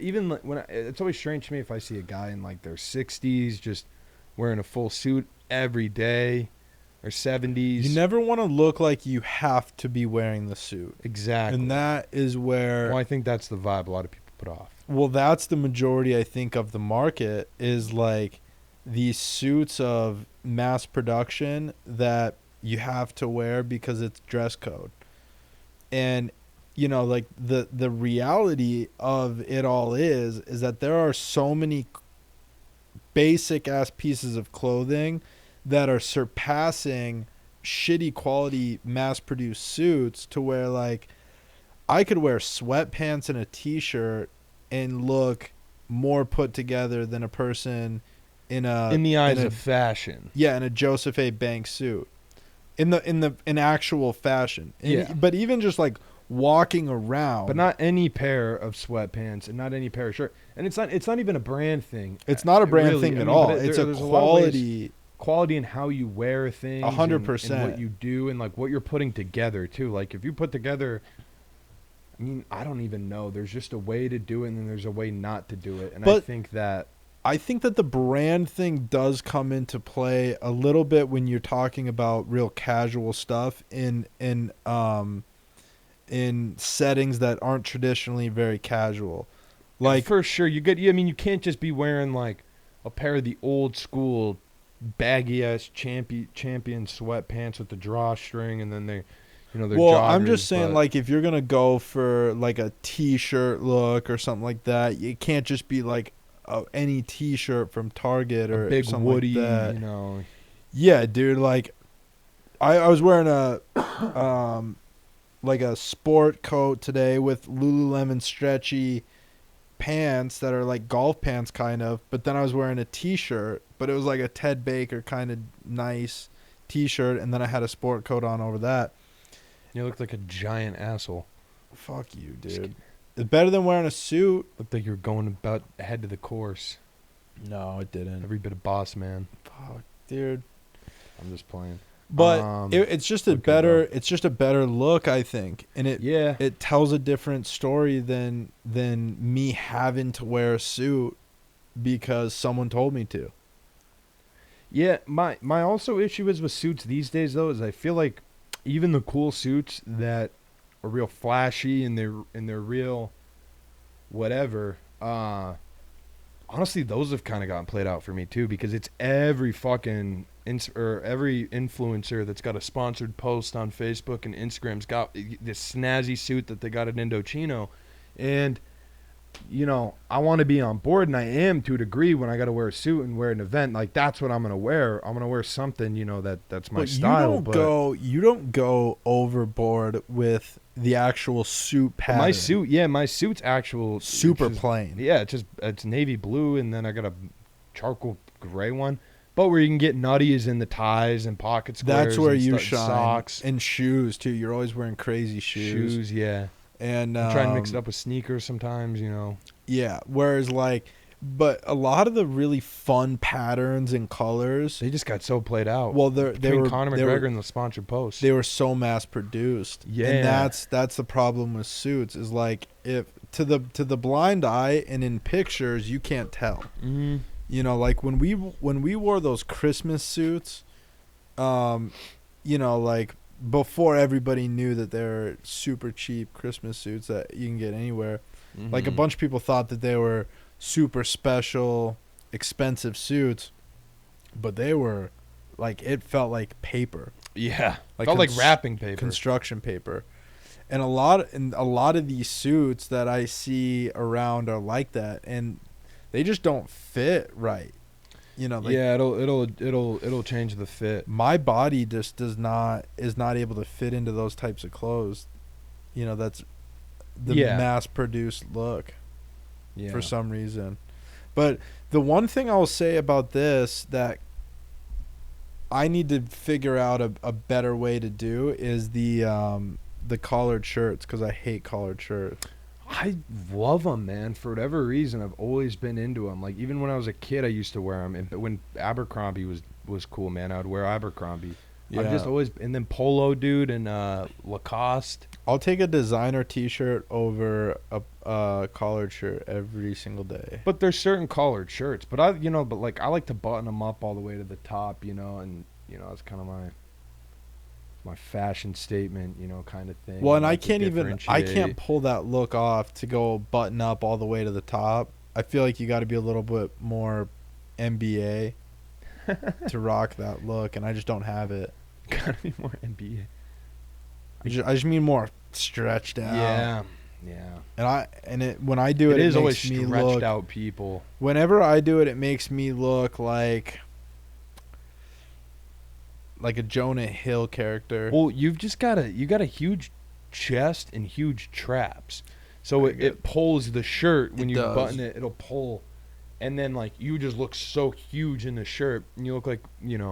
even like it's always strange to me if I see a guy in like their 60s just wearing a full suit every day, or 70s. You never want to look like you have to be wearing the suit. Exactly. And that is where... Well, I think that's the vibe a lot of people put off. Well, that's the majority, I think, of the market is like these suits of mass production that you have to wear because it's dress code. And, you know, like the reality of it all is that there are so many basic ass pieces of clothing that are surpassing shitty quality mass produced suits to where like I could wear sweatpants and a t-shirt and look more put together than a person in the eyes of fashion. Yeah, in a Joseph A. Bank suit. In actual fashion. Yeah. But even just like walking around. But not any pair of sweatpants and not any pair of shirt. And it's not even a brand thing. It's not a brand really, thing I at mean, all. but It's there's a lot of ways- quality. Quality in how you wear things. 100%. And what you do and like what you're putting together too. Like if you put together, I mean, I don't even know. There's just a way to do it and then there's a way not to do it. And I think that the brand thing does come into play a little bit when you're talking about real casual stuff in settings that aren't traditionally very casual. Like for sure you can't just be wearing like a pair of the old school baggy ass champion sweatpants with the drawstring and then they're well, joggers, I'm just saying, like, if you're going to go for, like, a T-shirt look or something like that, you can't just be, like, any T-shirt from Target or big something Woody, like that. you know. Yeah, dude, like, I was wearing a, like, a sport coat today with Lululemon stretchy pants that are, like, golf pants kind of, but then I was wearing a T-shirt, but it was, like, a Ted Baker kind of nice T-shirt, and then I had a sport coat on over that. You looked like a giant asshole. Fuck you, dude. It's better than wearing a suit. Looked like you were going about ahead to the course. No, it didn't. Every bit of boss man. Fuck, dude. I'm just playing. But it's just a better look, I think, and it tells a different story than me having to wear a suit because someone told me to. Yeah, my also issue is with suits these days though is I feel like even the cool suits that are real flashy and they're real whatever, honestly those have kind of gotten played out for me too because it's every fucking every influencer that's got a sponsored post on Facebook and Instagram's got this snazzy suit that they got at Indochino, and you know, I want to be on board, and I am to a degree when I got to wear a suit and wear an event. Like, that's what I'm going to wear. I'm going to wear something, you know, that's my style. You don't go overboard with the actual suit pattern. My suit's actual. Super plain. Yeah, it's navy blue, and then I got a charcoal gray one. But where you can get nutty is in the ties and pocket squares. That's where you shine. Socks. And shoes, too. You're always wearing crazy shoes. Shoes, yeah. And I try and mix it up with sneakers sometimes, you know. Yeah, whereas but a lot of the really fun patterns and colors, they just got so played out. Well, they were Conor McGregor and the sponsored post. They were so mass produced. Yeah, and that's the problem with suits is like if to the blind eye and in pictures you can't tell. Mm-hmm. You know, like when we wore those Christmas suits, you know, like. Before everybody knew that they were super cheap Christmas suits that you can get anywhere. Mm-hmm. Like a bunch of people thought that they were super special, expensive suits, but they were like, it felt like paper. Yeah. Felt like wrapping paper. Construction paper. And a lot of these suits that I see around are like that, and they just don't fit right. You know, like yeah, it'll change the fit. my body just is not able to fit into those types of clothes. You know, that's the Yeah. mass produced look Yeah. for some reason. But the one thing I'll say about this that I need to figure out a better way to do is the collared shirts, because I hate collared shirts. I love them, man. For whatever reason, I've always been into them. Like, even when I was a kid, I used to wear them. And when Abercrombie was cool, man, I would wear Abercrombie. I've just always... And then Polo, dude, and Lacoste. I'll take a designer T-shirt over a collared shirt every single day. But there's certain collared shirts. But I like to button them up all the way to the top, and, that's kind of my fashion statement, kind of thing. Well, and I I can't pull that look off to go button up all the way to the top. I feel like you got to be a little bit more NBA to rock that look, and I just don't have it. Gotta be more NBA. I just mean more stretched out. Yeah. And when I do it, it is makes always me stretched look, out people. Whenever I do it, it makes me look like a Jonah Hill character. Well, you got a huge chest and huge traps, so it pulls the shirt when you button it. It'll pull, and then you just look so huge in the shirt, and you look like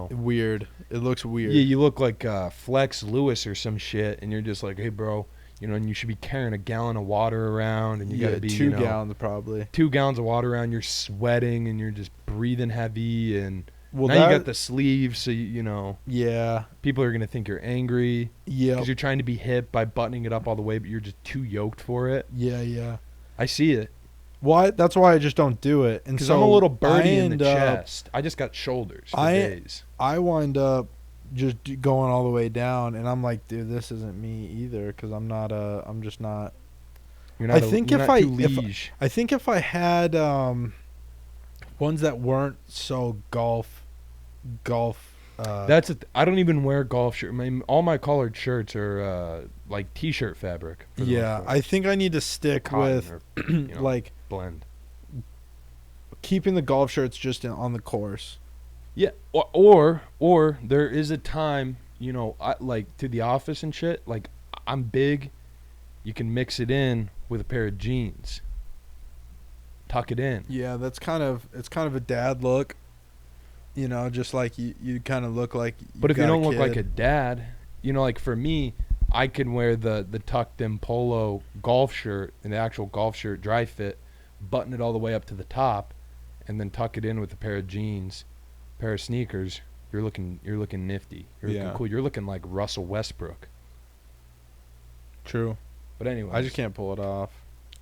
weird. It looks weird. Yeah, you look like Flex Lewis or some shit, and you're just like, hey, bro, and you should be carrying a gallon of water around, and you gotta be 2 gallons probably. 2 gallons of water around. You're sweating, and you're just breathing heavy, and well, now you got the sleeves, so yeah, people are gonna think you're angry. Yeah, because you're trying to be hip by buttoning it up all the way, but you're just too yoked for it. Yeah. I see it. Well, that's why I just don't do it. And because so I'm a little birdie in the chest. I just got shoulders for days. I wind up just going all the way down, and I'm like, dude, this isn't me either, because I'm just not. You're not. I think if I had ones that weren't so golf. I don't even wear golf shirts. All my collared shirts are like t-shirt fabric. Yeah, I think I need to stick with blend. Keeping the golf shirts just on the course. Yeah, or there is a time, I like to the office and shit. Like, I'm big. You can mix it in with a pair of jeans. Tuck it in. Yeah, it's kind of a dad look. Just like you kind of look like. But if you don't look like a dad, like for me, I can wear the tucked in polo golf shirt and the actual golf shirt dry fit, button it all the way up to the top, and then tuck it in with a pair of jeans, pair of sneakers. You're looking nifty. You're looking cool. You're looking like Russell Westbrook. True. But anyway, I just can't pull it off.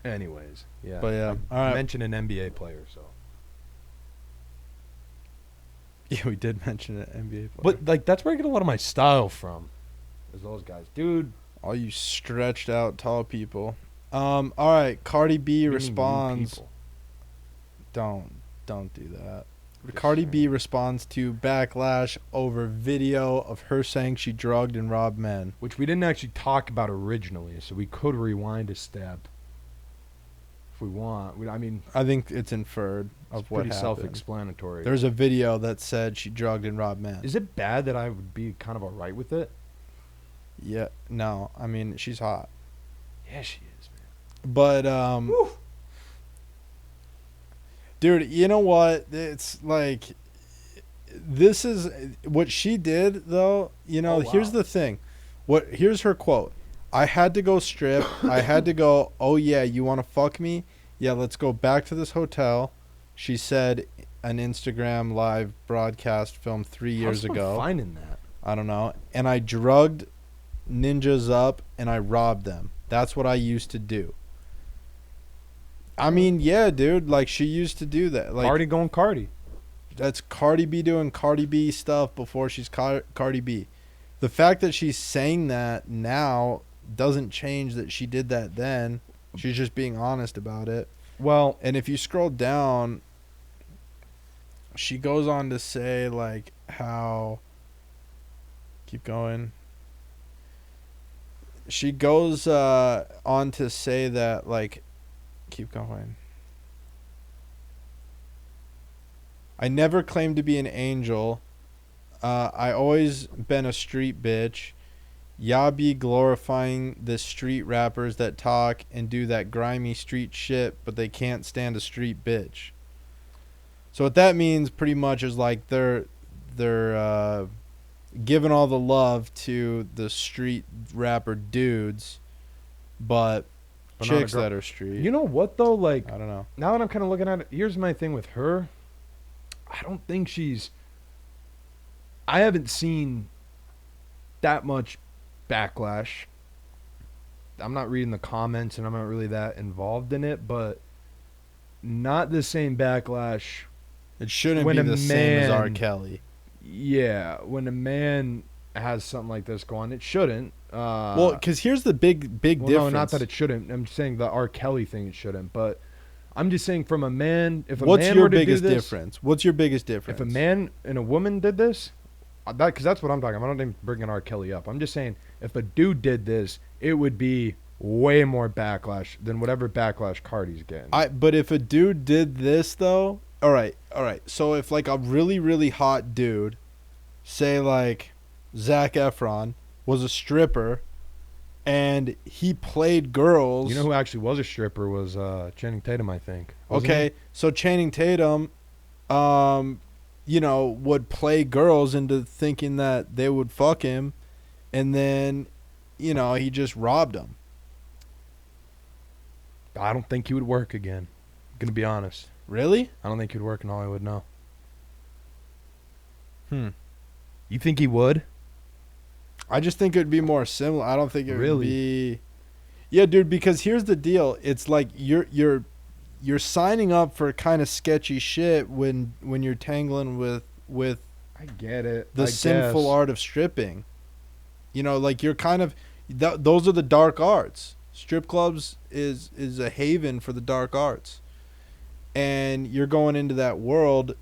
Anyways, yeah. But yeah, all right. Mention an NBA player, so. Yeah, we did mention an NBA player. But that's where I get a lot of my style from. Is those guys, dude. All you stretched out tall people. All right, Cardi B responds. Don't do that. Cardi B responds to backlash over video of her saying she drugged and robbed men, which we didn't actually talk about originally, so we could rewind a step if we want. I think it's inferred of what happened. Pretty self-explanatory. There's a video that said she drugged and robbed men. Is it bad that I would be kind of alright with it? Yeah, no. She's hot. Yeah, she is, man. But dude, you know what? It's like, this is what she did, though. Here's the thing. Here's her quote. I had to go strip. I had to go, oh, yeah, you want to fuck me? Yeah, let's go back to this hotel. She said an Instagram live broadcast filmed 3 years ago. How's finding that? I don't know. And I drugged ninjas up and I robbed them. That's what I used to do. Yeah, dude. Like, she used to do that. Like, Cardi going Cardi. That's Cardi B doing Cardi B stuff before she's Cardi B. The fact that she's saying that now doesn't change that she did that then. She's just being honest about it. Well, and if you scroll down, she goes on to say, like, how... Keep going. She goes on to say that, like... Keep going. I never claimed to be an angel. I always been a street bitch. Y'all be glorifying the street rappers that talk and do that grimy street shit, but they can't stand a street bitch. So what that means pretty much is like they're giving all the love to the street rapper dudes, but chicks that are street. You know what though? Like, I don't know. now that I'm kind of looking at it, here's my thing with her. I don't think she's. I haven't seen that much backlash. I'm not reading the comments and I'm not really that involved in it, but not the same backlash. It shouldn't When be a the same as R. man- Kelly. Yeah, when a man has something like this going, it shouldn't. Well, because here's the big difference. No, not that it shouldn't. I'm saying the R. Kelly thing, it shouldn't. But I'm just saying, from a man, if a What's man your were to biggest do this, difference? What's your biggest difference? if a man and a woman did this, because that's what I'm talking about. I'm not even bringing R. Kelly up. I'm just saying, if a dude did this, it would be way more backlash than whatever backlash Cardi's getting. But if a dude did this though, all right. So if like a really really hot dude, say like Zac Efron, was a stripper, and he played girls. You know who actually was a stripper was Channing Tatum, I think. Wasn't Okay, so Channing Tatum, would play girls into thinking that they would fuck him, and then, he just robbed them. he? I don't think he would work again. I'm gonna be honest. Really? I don't think he'd work in Hollywood. No. You think he would? I just think it would be more similar. I don't think it would Really? be. Yeah, dude. Because here's the deal. It's like you're signing up for kind of sketchy shit when you're tangling with I get it. the sinful art of stripping. Like you're kind of those are the dark arts. Strip clubs is a haven for the dark arts, and you're going into that world.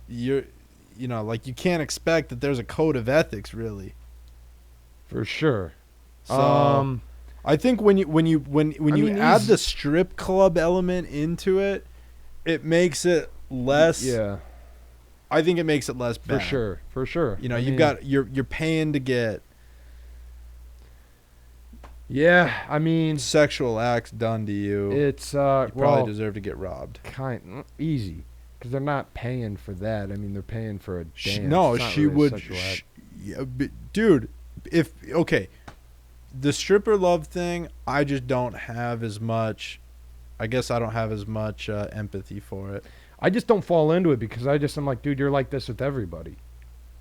Like you can't expect that there's a code of ethics really. For sure. So I think when you add he's- the strip club element into it, it makes it less. Yeah. I think it makes it less bad. For sure. You're paying to get sexual acts done to you. It's You probably deserve to get robbed. kind easy because they're not paying for that. I mean, they're paying for a dance. It's not she really a would. sexual act. Dude, the stripper love thing, I just don't have as much. I guess I don't have as much empathy for it. I just don't fall into it because I'm like, dude, you're like this with everybody.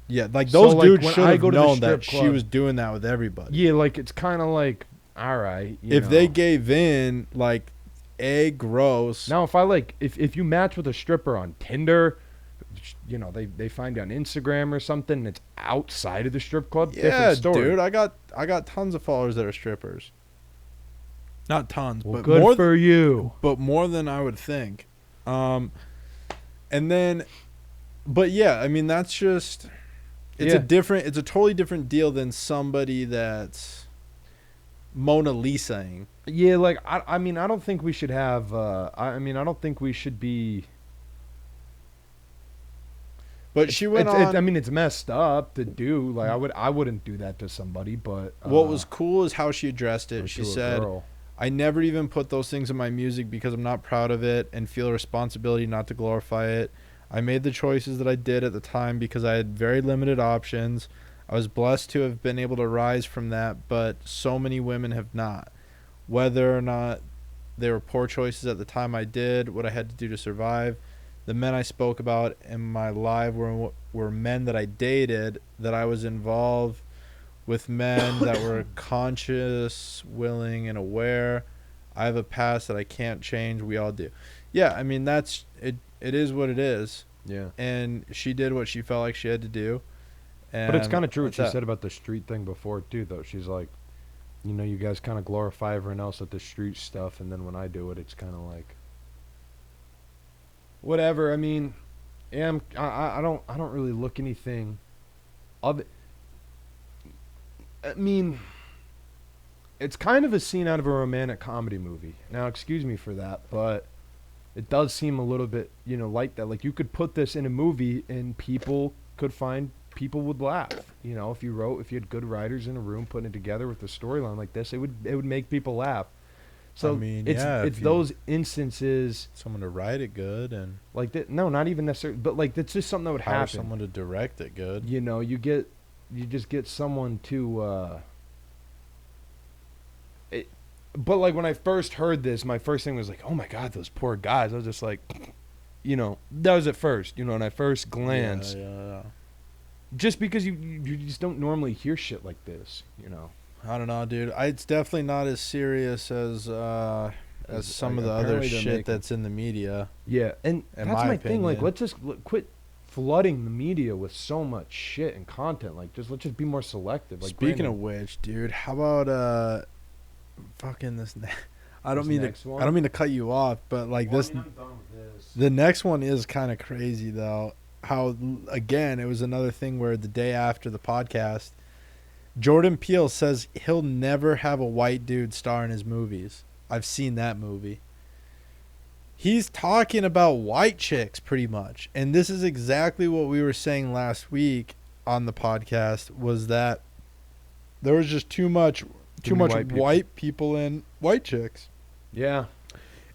Yeah, like So, those like, dudes when should I have go to the known strip that she club- was doing that with everybody. Yeah, like it's kind of like, all right. If they gave in, like, gross. Now, if you match with a stripper on Tinder, they find you on Instagram or something, and it's outside of the strip club. Yeah, different story. dude, I got tons of followers that are strippers. Not tons, Well, but good more for you. but more than I would think. And then, but yeah, I mean that's just it's a totally different deal than somebody that's Mona Lisaing. Yeah, like I mean, I don't think we should have. I don't think we should be. But she went on. I mean, it's messed up to do. Like I wouldn't do that to somebody. But what was cool is how she addressed it. or She to a said, girl. I never even put those things in my music because I'm not proud of it and feel a responsibility not to glorify it. I made the choices that I did at the time because I had very limited options. I was blessed to have been able to rise from that, but so many women have not. Whether or not they were poor choices at the time I did, what I had to do to survive. The men I spoke about in my live were men that I dated, that I was involved with men that were conscious, willing, and aware. I have a past that I can't change. We all do. Yeah, I mean, that's it. It is what it is. Yeah. And she did what she felt like she had to do. And But it's kind of true what that's she that. said about the street thing before too, though. She's like, you guys kind of glorify everyone else at the street stuff, and then when I do it, it's kind of like, whatever. I mean, yeah, I don't really look anything. I mean, it's kind of a scene out of a romantic comedy movie. Now, excuse me for that, but it does seem a little bit, like that. Like, you could put this in a movie and people would laugh. If you had good writers in a room putting it together with a storyline like this, it would make people laugh. So I mean, it's those instances, someone to write it good and like that. No, not even necessarily, but like that's just something that would hire happen. someone to direct it good. You just get someone to. But like when I first heard this, my first thing was like, oh my God, those poor guys. I was just like, that was at first, when I first glanced. Yeah. Just because you just don't normally hear shit like this, I don't know, dude. It's definitely not as serious as some of the other shit that's in the media. Yeah, and that's my thing. Like, let's just quit flooding the media with so much shit and content. Like, let's just be more selective. Like, speaking of which, dude, how about fucking this? I don't mean to cut you off, but like this. I'm done with this. The next one is kind of crazy though. How again, it was another thing where the day after the podcast, Jordan Peele says he'll never have a white dude star in his movies. I've seen that movie. He's talking about white chicks pretty much. And this is exactly what we were saying last week on the podcast, was that there was just too much white people and white chicks. Yeah.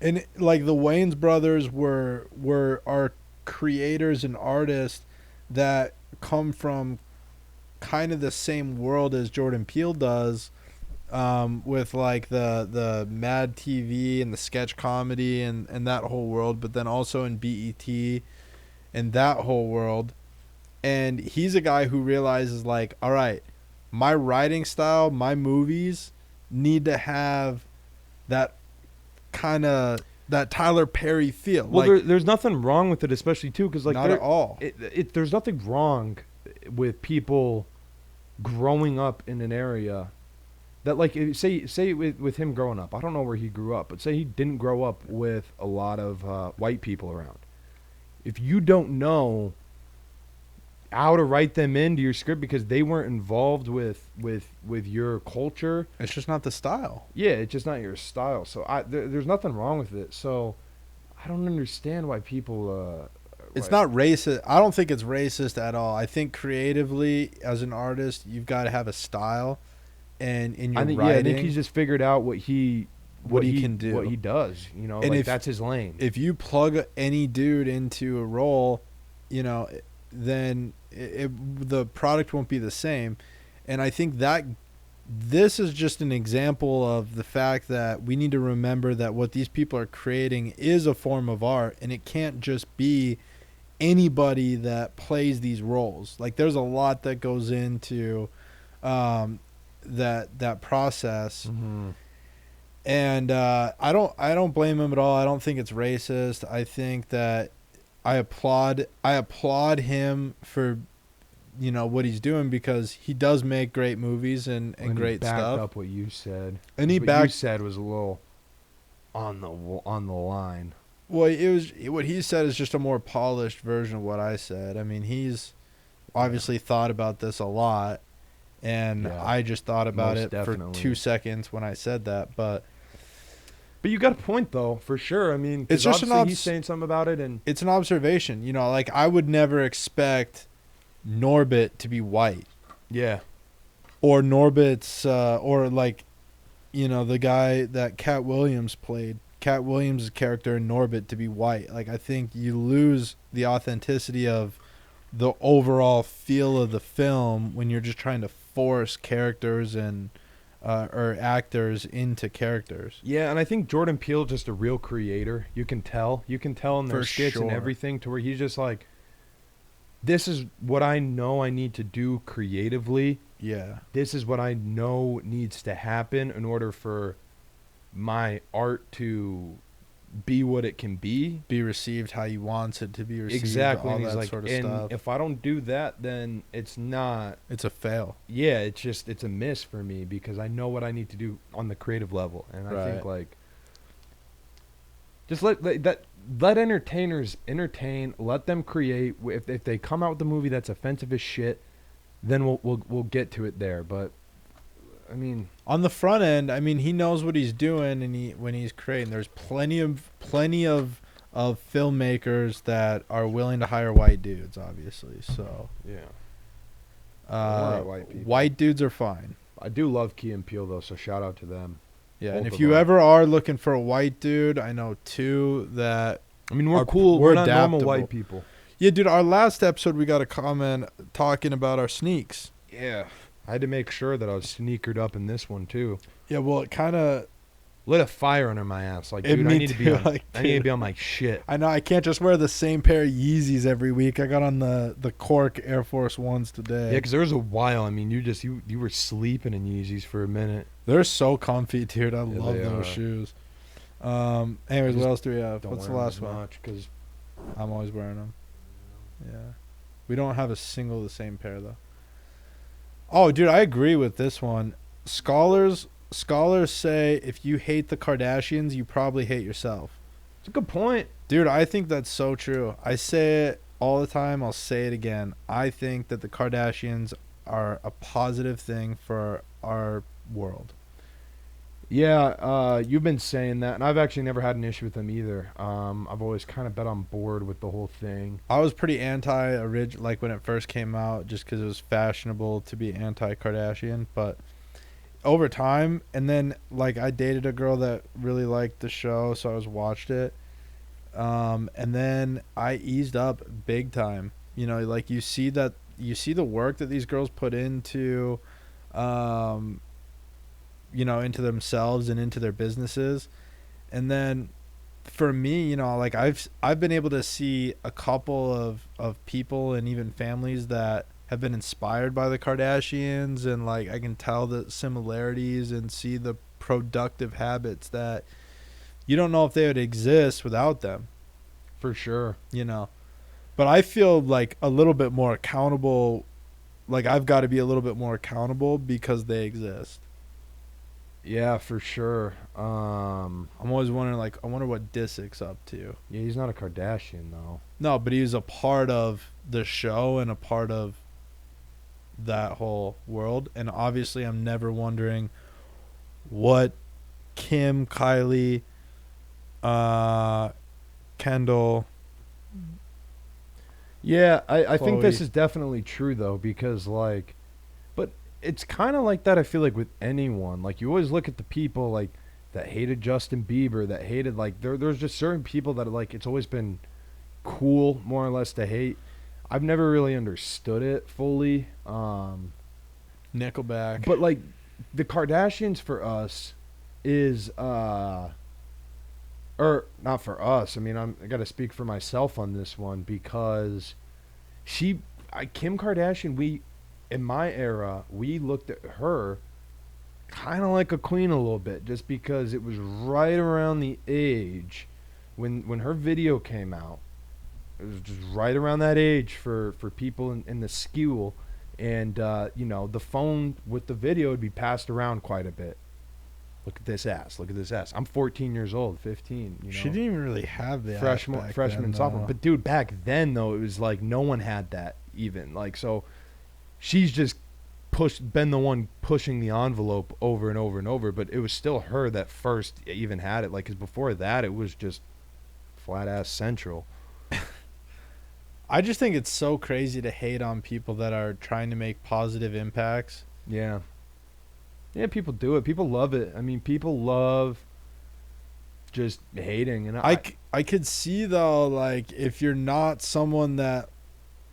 And like the Wayans brothers are creators and artists that come from kind of the same world as Jordan Peele does, with like the Mad TV and the sketch comedy and that whole world, but then also in BET and that whole world. And he's a guy who realizes like, all right, my writing style, my movies need to have that kind of that Tyler Perry feel. Well, like, there's nothing wrong with it, especially too, because like not at all. There's nothing wrong with people growing up in an area that, like, say with him growing up. I don't know where he grew up, but say he didn't grow up with a lot of white people around. If you don't know how to write them into your script because they weren't involved with your culture, It's just not the style. yeah, it's just not your style. So there's nothing wrong with it. So I don't understand why people. It's not racist. I don't think it's racist at all. I think creatively, as an artist, you've got to have a style, and in your writing, I think he's just figured out what he can do, what he does. And like that's his lane. If you plug any dude into a role, then the product won't be the same. And I think that this is just an example of the fact that we need to remember that what these people are creating is a form of art, and it can't just be anybody that plays these roles. Like, there's a lot that goes into that process. Mm-hmm. And I don't blame him at all. I don't think it's racist. I think that I applaud him for what he's doing, because he does make great movies and great backed stuff. up what you said, And what you said was a little on the line. Well, what he said is just a more polished version of what I said. I mean, he's obviously thought about this a lot, and I just thought about it for 2 seconds when I said that. But you got a point, though, for sure. I mean, it's just he's saying something about it, and it's an observation. Like, I would never expect Norbit to be white. Yeah. Or Norbit's, or like, the guy that Cat Williams played. Cat Williams' character in Norbit to be white. Like, I think you lose the authenticity of the overall feel of the film when you're just trying to force characters and or actors into characters. Yeah, and I think Jordan Peele is just a real creator. You can tell in their skits and everything, to where he's just like, this is what I know I need to do creatively. Yeah. This is what I know needs to happen in order for my art to be what it can be received how you want it to be received. Exactly. All and he's that like, sort of and stuff. if I don't do that, then it's a fail. Yeah, it's a miss for me, because I know what I need to do on the creative level. And I think, like, just let entertainers entertain, let them create. If they come out with a movie that's offensive as shit, then we'll get to it there. But I mean, on the front end, I mean, he knows what he's doing, and when he's creating, there's plenty of of filmmakers that are willing to hire white dudes, obviously. So Yeah. white, White people. dudes are fine. I do love Key and Peele though, so shout out to them. Yeah, Both and if of you them. ever are looking for a white dude, I know two that. I mean, we're Are- cool. we're We're not normal adaptable. white people. Yeah, dude, our last episode we got a comment talking about our sneaks. Yeah. I had to make sure that I was sneakered up in this one too. Yeah, well, it kind of. Lit a fire under my ass. Like, It dude, me I need to be too, on. like, I need to dude. be on my shit. I know I can't just wear the same pair of Yeezys every week. I got on the Cork Air Force Ones today. Yeah, because there was a while. I mean, you were sleeping in Yeezys for a minute. They're so comfy, dude. I Yeah, love they those are. shoes. Anyways, what else do we have? Don't What's the wear 'em last as one? much 'cause I'm always wearing them. Yeah. We don't have a single the same pair though. Oh, dude, I agree with this one. Scholars say if you hate the Kardashians, you probably hate yourself. it's a good point. Dude, I think that's so true. I say it all the time. I'll say it again. I think that the Kardashians are a positive thing for our world. Yeah, you've been saying that, and I've actually never had an issue with them either. I've always kind of been on board with the whole thing. I was pretty anti-original, like when it first came out, just because it was fashionable to be anti-Kardashian. But over time, and then like I dated a girl that really liked the show, so I was watched it. And then I eased up big time. You know, like you see the work that these girls put into, you know, into themselves and into their businesses. And then for me, you know, like I've been able to see a couple of people and even families that have been inspired by the Kardashians, and like I can tell the similarities and see the productive habits that you don't know if they would exist without them, For sure. you know. But I feel like a little bit more accountable, like I've got to be a little bit more accountable because they exist. Yeah, for sure. I'm always wondering, like, I wonder what Disick's up to. Yeah, he's not a Kardashian though. No, but he was a part of the show and a part of that whole world. And obviously, I'm never wondering what Kim, Kylie, Kendall. Yeah, I think this Chloe. is definitely true though, because like, but it's kind of like that. I feel like with anyone, like you always look at the people like that hated Justin Bieber, that hated like there's just certain people that like it's always been cool more or less to hate. I've never really understood it fully. Nickelback. But like the Kardashians for us is or not for us. I mean, I got to speak for myself on this one because Kim Kardashian, in my era, we looked at her kind of like a queen a little bit, just because it was right around the age when her video came out. It was just right around that age for people in the school, and you know, the phone with the video would be passed around quite a bit. Look at this ass. Look at this ass. I'm 14 years old, 15. You know, She didn't even really have the freshman sophomore. But dude, back then though, it was like no one had that even. Like, so she's just been the one pushing the envelope over and over and over. But it was still her that first even had it. Like, 'cause before that, it was just flat ass central. I just think it's so crazy to hate on people that are trying to make positive impacts. Yeah. Yeah, people do it. People love it. I mean, people love just hating. And I could see though, like if you're not someone that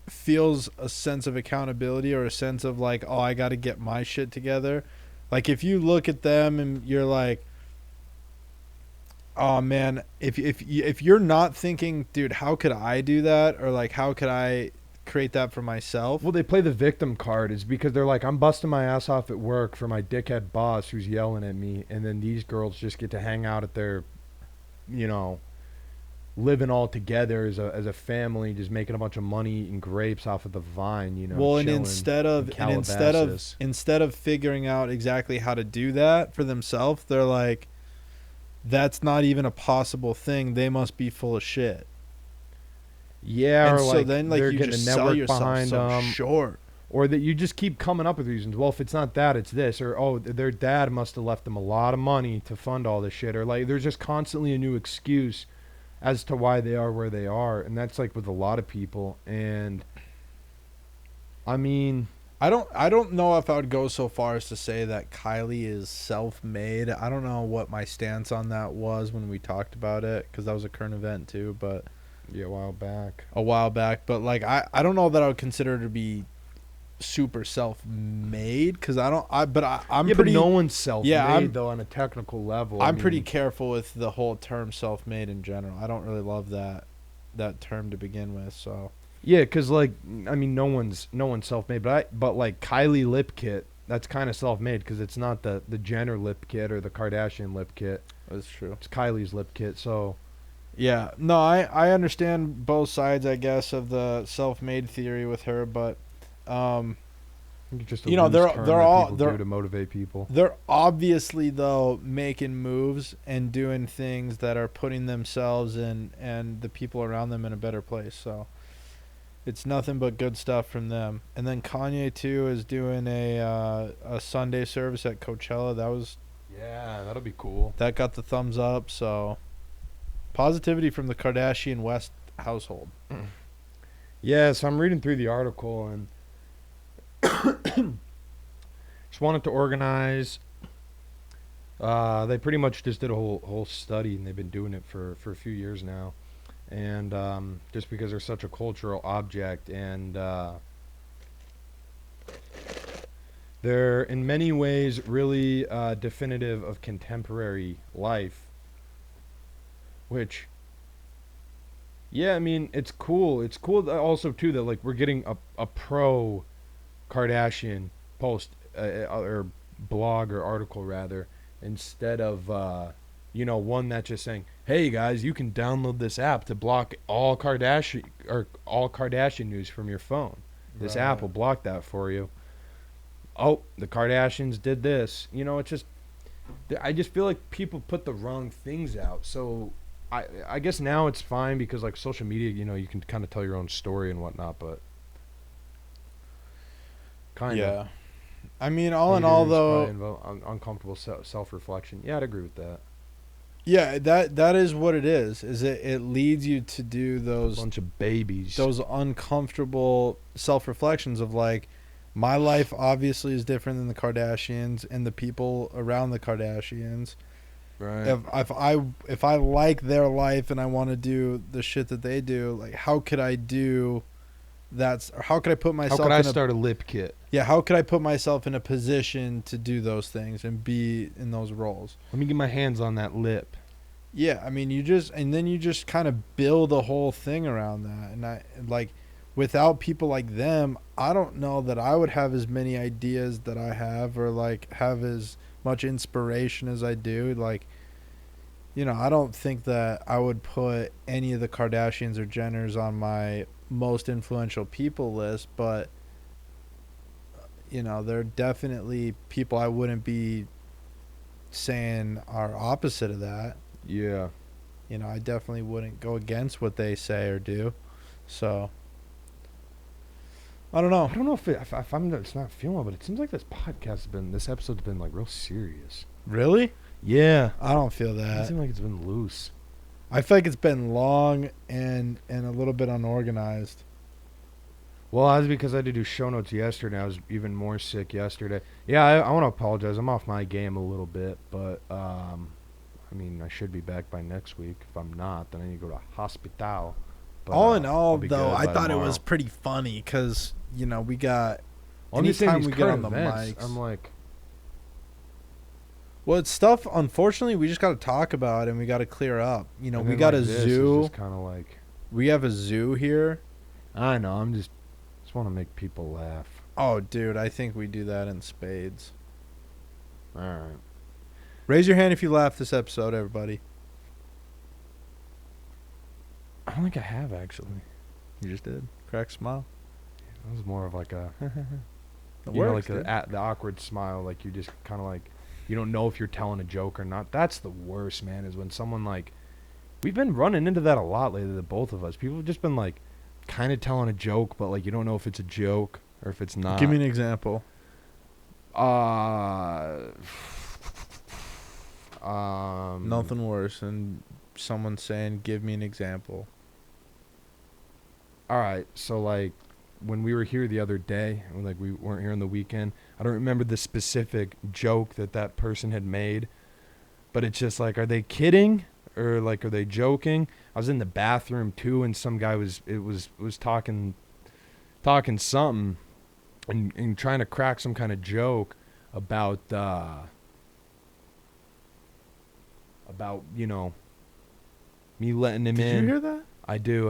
feels a sense of accountability or a sense of like, oh, I got to get my shit together. Like if you look at them and you're like, oh man, if you're not thinking, dude, how could I do that, or like how could I create that for myself? well, they play the victim card is because they're like, I'm busting my ass off at work for my dickhead boss who's yelling at me, and then these girls just get to hang out at their, you know, living all together as a family, just making a bunch of money eating grapes off of the vine, you know. Well, and chilling instead in Calabasas. of figuring out exactly how to do that for themselves, they're like, that's not even a possible thing. They must be full of shit. Yeah, And or so like then like they're you getting just a sell network yourself behind so them, short. or that you just keep coming up with reasons. Well, if it's not that, it's this, or oh, their dad must have left them a lot of money to fund all this shit, or like there's just constantly a new excuse as to why they are where they are, and that's like with a lot of people. And I mean, I don't know if I would go so far as to say that Kylie is self-made. I don't know what my stance on that was when we talked about it, because that was a current event too, but yeah, a while back. But like I don't know that I would consider her to be super self-made, because I'm yeah, pretty, but no one's self-made, I'm- though, on a technical level. I'm pretty careful with the whole term self-made in general. I don't really love that term to begin with, so. Yeah, because, like, I mean, no one's self-made, but like Kylie lip kit, that's kind of self-made, because it's not the Jenner lip kit or the Kardashian lip kit. That's true. It's Kylie's lip kit, so. Yeah, no, I understand both sides, I guess, of the self-made theory with her, but Just you know, they're all do to motivate people. They're obviously, though, making moves and doing things that are putting themselves and the people around them in a better place. So it's nothing but good stuff from them. And then Kanye too is doing a Sunday service at Coachella. Yeah, that'll be cool. That got the thumbs up. So positivity from the Kardashian West household. Yeah, so I'm reading through the article and just wanted to organize. They pretty much just did a whole study, and they've been doing it for a few years now. And just because they're such a cultural object, and they're in many ways really definitive of contemporary life. Which, yeah, I mean, it's cool. It's cool also too that like we're getting a pro Kardashian post or blog or article rather, instead of one that's just saying, hey guys, you can download this app to block all Kardashian news from your phone. This app will block that for you. Oh, the Kardashians did this. It's just, I just feel like people put the wrong things out. So I guess now it's fine because like social media, you can kind of tell your own story and whatnot, but kind of. Yeah. I mean, all in all, though, uncomfortable self-reflection. Yeah, I'd agree with that. Yeah, that is what it is. It leads you to do those bunch of babies, those uncomfortable self-reflections of like, my life obviously is different than the Kardashians and the people around the Kardashians. Right. If I like their life and I want to do the shit that they do, like how could I do that? How could I put myself? How could I start a lip kit? Yeah, how could I put myself in a position to do those things and be in those roles? Let me get my hands on that lip. Yeah, I mean, you just kind of build a whole thing around that, and I like, without people like them, I don't know that I would have as many ideas that I have, or like have as much inspiration as I do. Like, I don't think that I would put any of the Kardashians or Jenners on my most influential people list, but they're definitely people I wouldn't be saying are opposite of that. Yeah. I definitely wouldn't go against what they say or do. So I don't know. I don't know if I'm just not feeling well, but it seems like this episode's been like real serious. Really? Yeah. I don't feel It that. seems like it's been loose. I feel like it's been long and a little bit unorganized. Well, that's because I had to do show notes yesterday. I was even more sick yesterday. Yeah, I want to apologize. I'm off my game a little bit, but I mean, I should be back by next week. If I'm not, then I need to go to hospital. But, all in all, though, though, I thought tomorrow. it was pretty funny because we got anytime we get on the mics, I'm like, well, it's stuff. Unfortunately, we just got to talk about and we got to clear up. We and got then, a like, this is zoo. just kind of like, We have a zoo here. I know. I'm just want to make people laugh. Oh, dude, I think we do that in spades. All right. Raise your hand if you laughed this episode, everybody. I don't think I have actually. You just did. Crack smile. It was more of like a, It you know, works, like dude. the awkward smile. Like you just kind of like, you don't know if you're telling a joke or not. That's the worst, man. Is when someone like, we've been running into that a lot lately. The both of us. People have just been like, kind of telling a joke, but like you don't know if it's a joke or if it's not. Give me an example. Nothing Nothing worse than someone saying, "Give me an example." All right, so like when we were here the other day, or like we weren't here on the weekend, I don't remember the specific joke that person had made, but it's just like, are they kidding or like are they joking? I was in the bathroom too, and some guy was talking something and trying to crack some kind of joke about you know, me letting him in. Did you hear that? I do.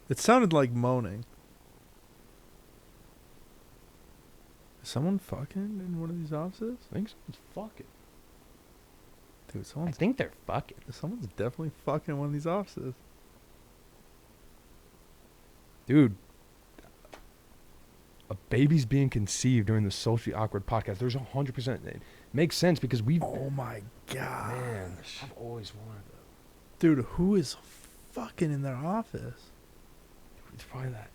It sounded like moaning. Is someone fucking in one of these offices? I think someone's fucking. Dude, I think they're fucking. someone's definitely fucking in one of these offices. Dude, a baby's being conceived during the Socially Awkward podcast. There's 100%. It makes sense because we've... Oh my god. Man, I've always wanted that. Dude, who is fucking in their office? It's probably that.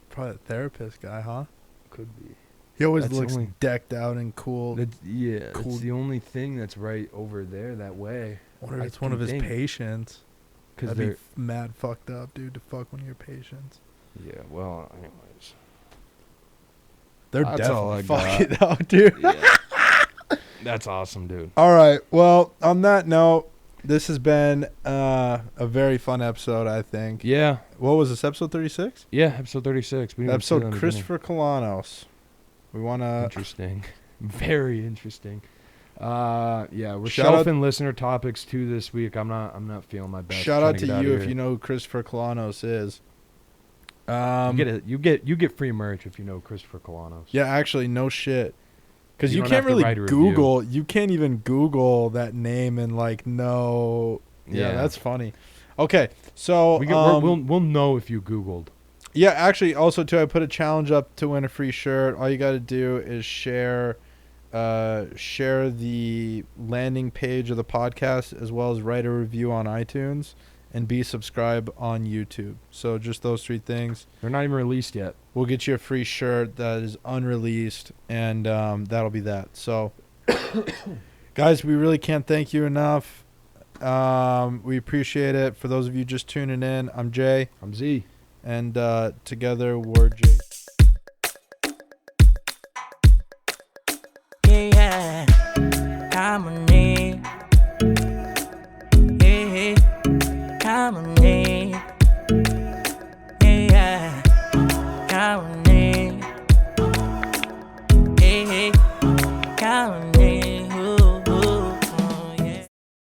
Probably a therapist guy, huh? Could be. He always That's looks only- decked out and cool. That's, yeah, Cool. it's the only thing that's right over there that way. I wonder if I it's one of his think- patients. Because That'd they're... be mad fucked up, dude, to fuck one of your patients. Yeah, well, anyways. They're That's all I definitely fucking out, dude. Yeah. That's awesome, dude. All right. Well, on that note, this has been a very fun episode, I think. Yeah. What was this, episode 36? Yeah, episode 36. We didn't even say that in Episode the Christopher Colanos. We want beginning. to... Interesting. Very interesting. Yeah, we're Shout out- shelving listener topics too this week. I'm not feeling my best. Shout trying out to get you of if here. you know who Christopher Colanos is. You get free merch if you know Christopher Colanos. Yeah, actually, no shit. Because You you don't can't have to really write a review. Google. You can't even Google that name and like know. Yeah, Yeah. that's funny. Okay, so We'll know if you Googled. yeah, actually, also too, I put a challenge up to win a free shirt. All you got to do is share the landing page of the podcast as well as write a review on iTunes and be subscribed on YouTube. So just those three things. They're not even released yet. We'll get you a free shirt that is unreleased, and that'll be that. So, guys, we really can't thank you enough. We appreciate it. For those of you just tuning in, I'm Jay, I'm Z. and together we're Jay. Yeah, I'm a name. Hey, I'm a name.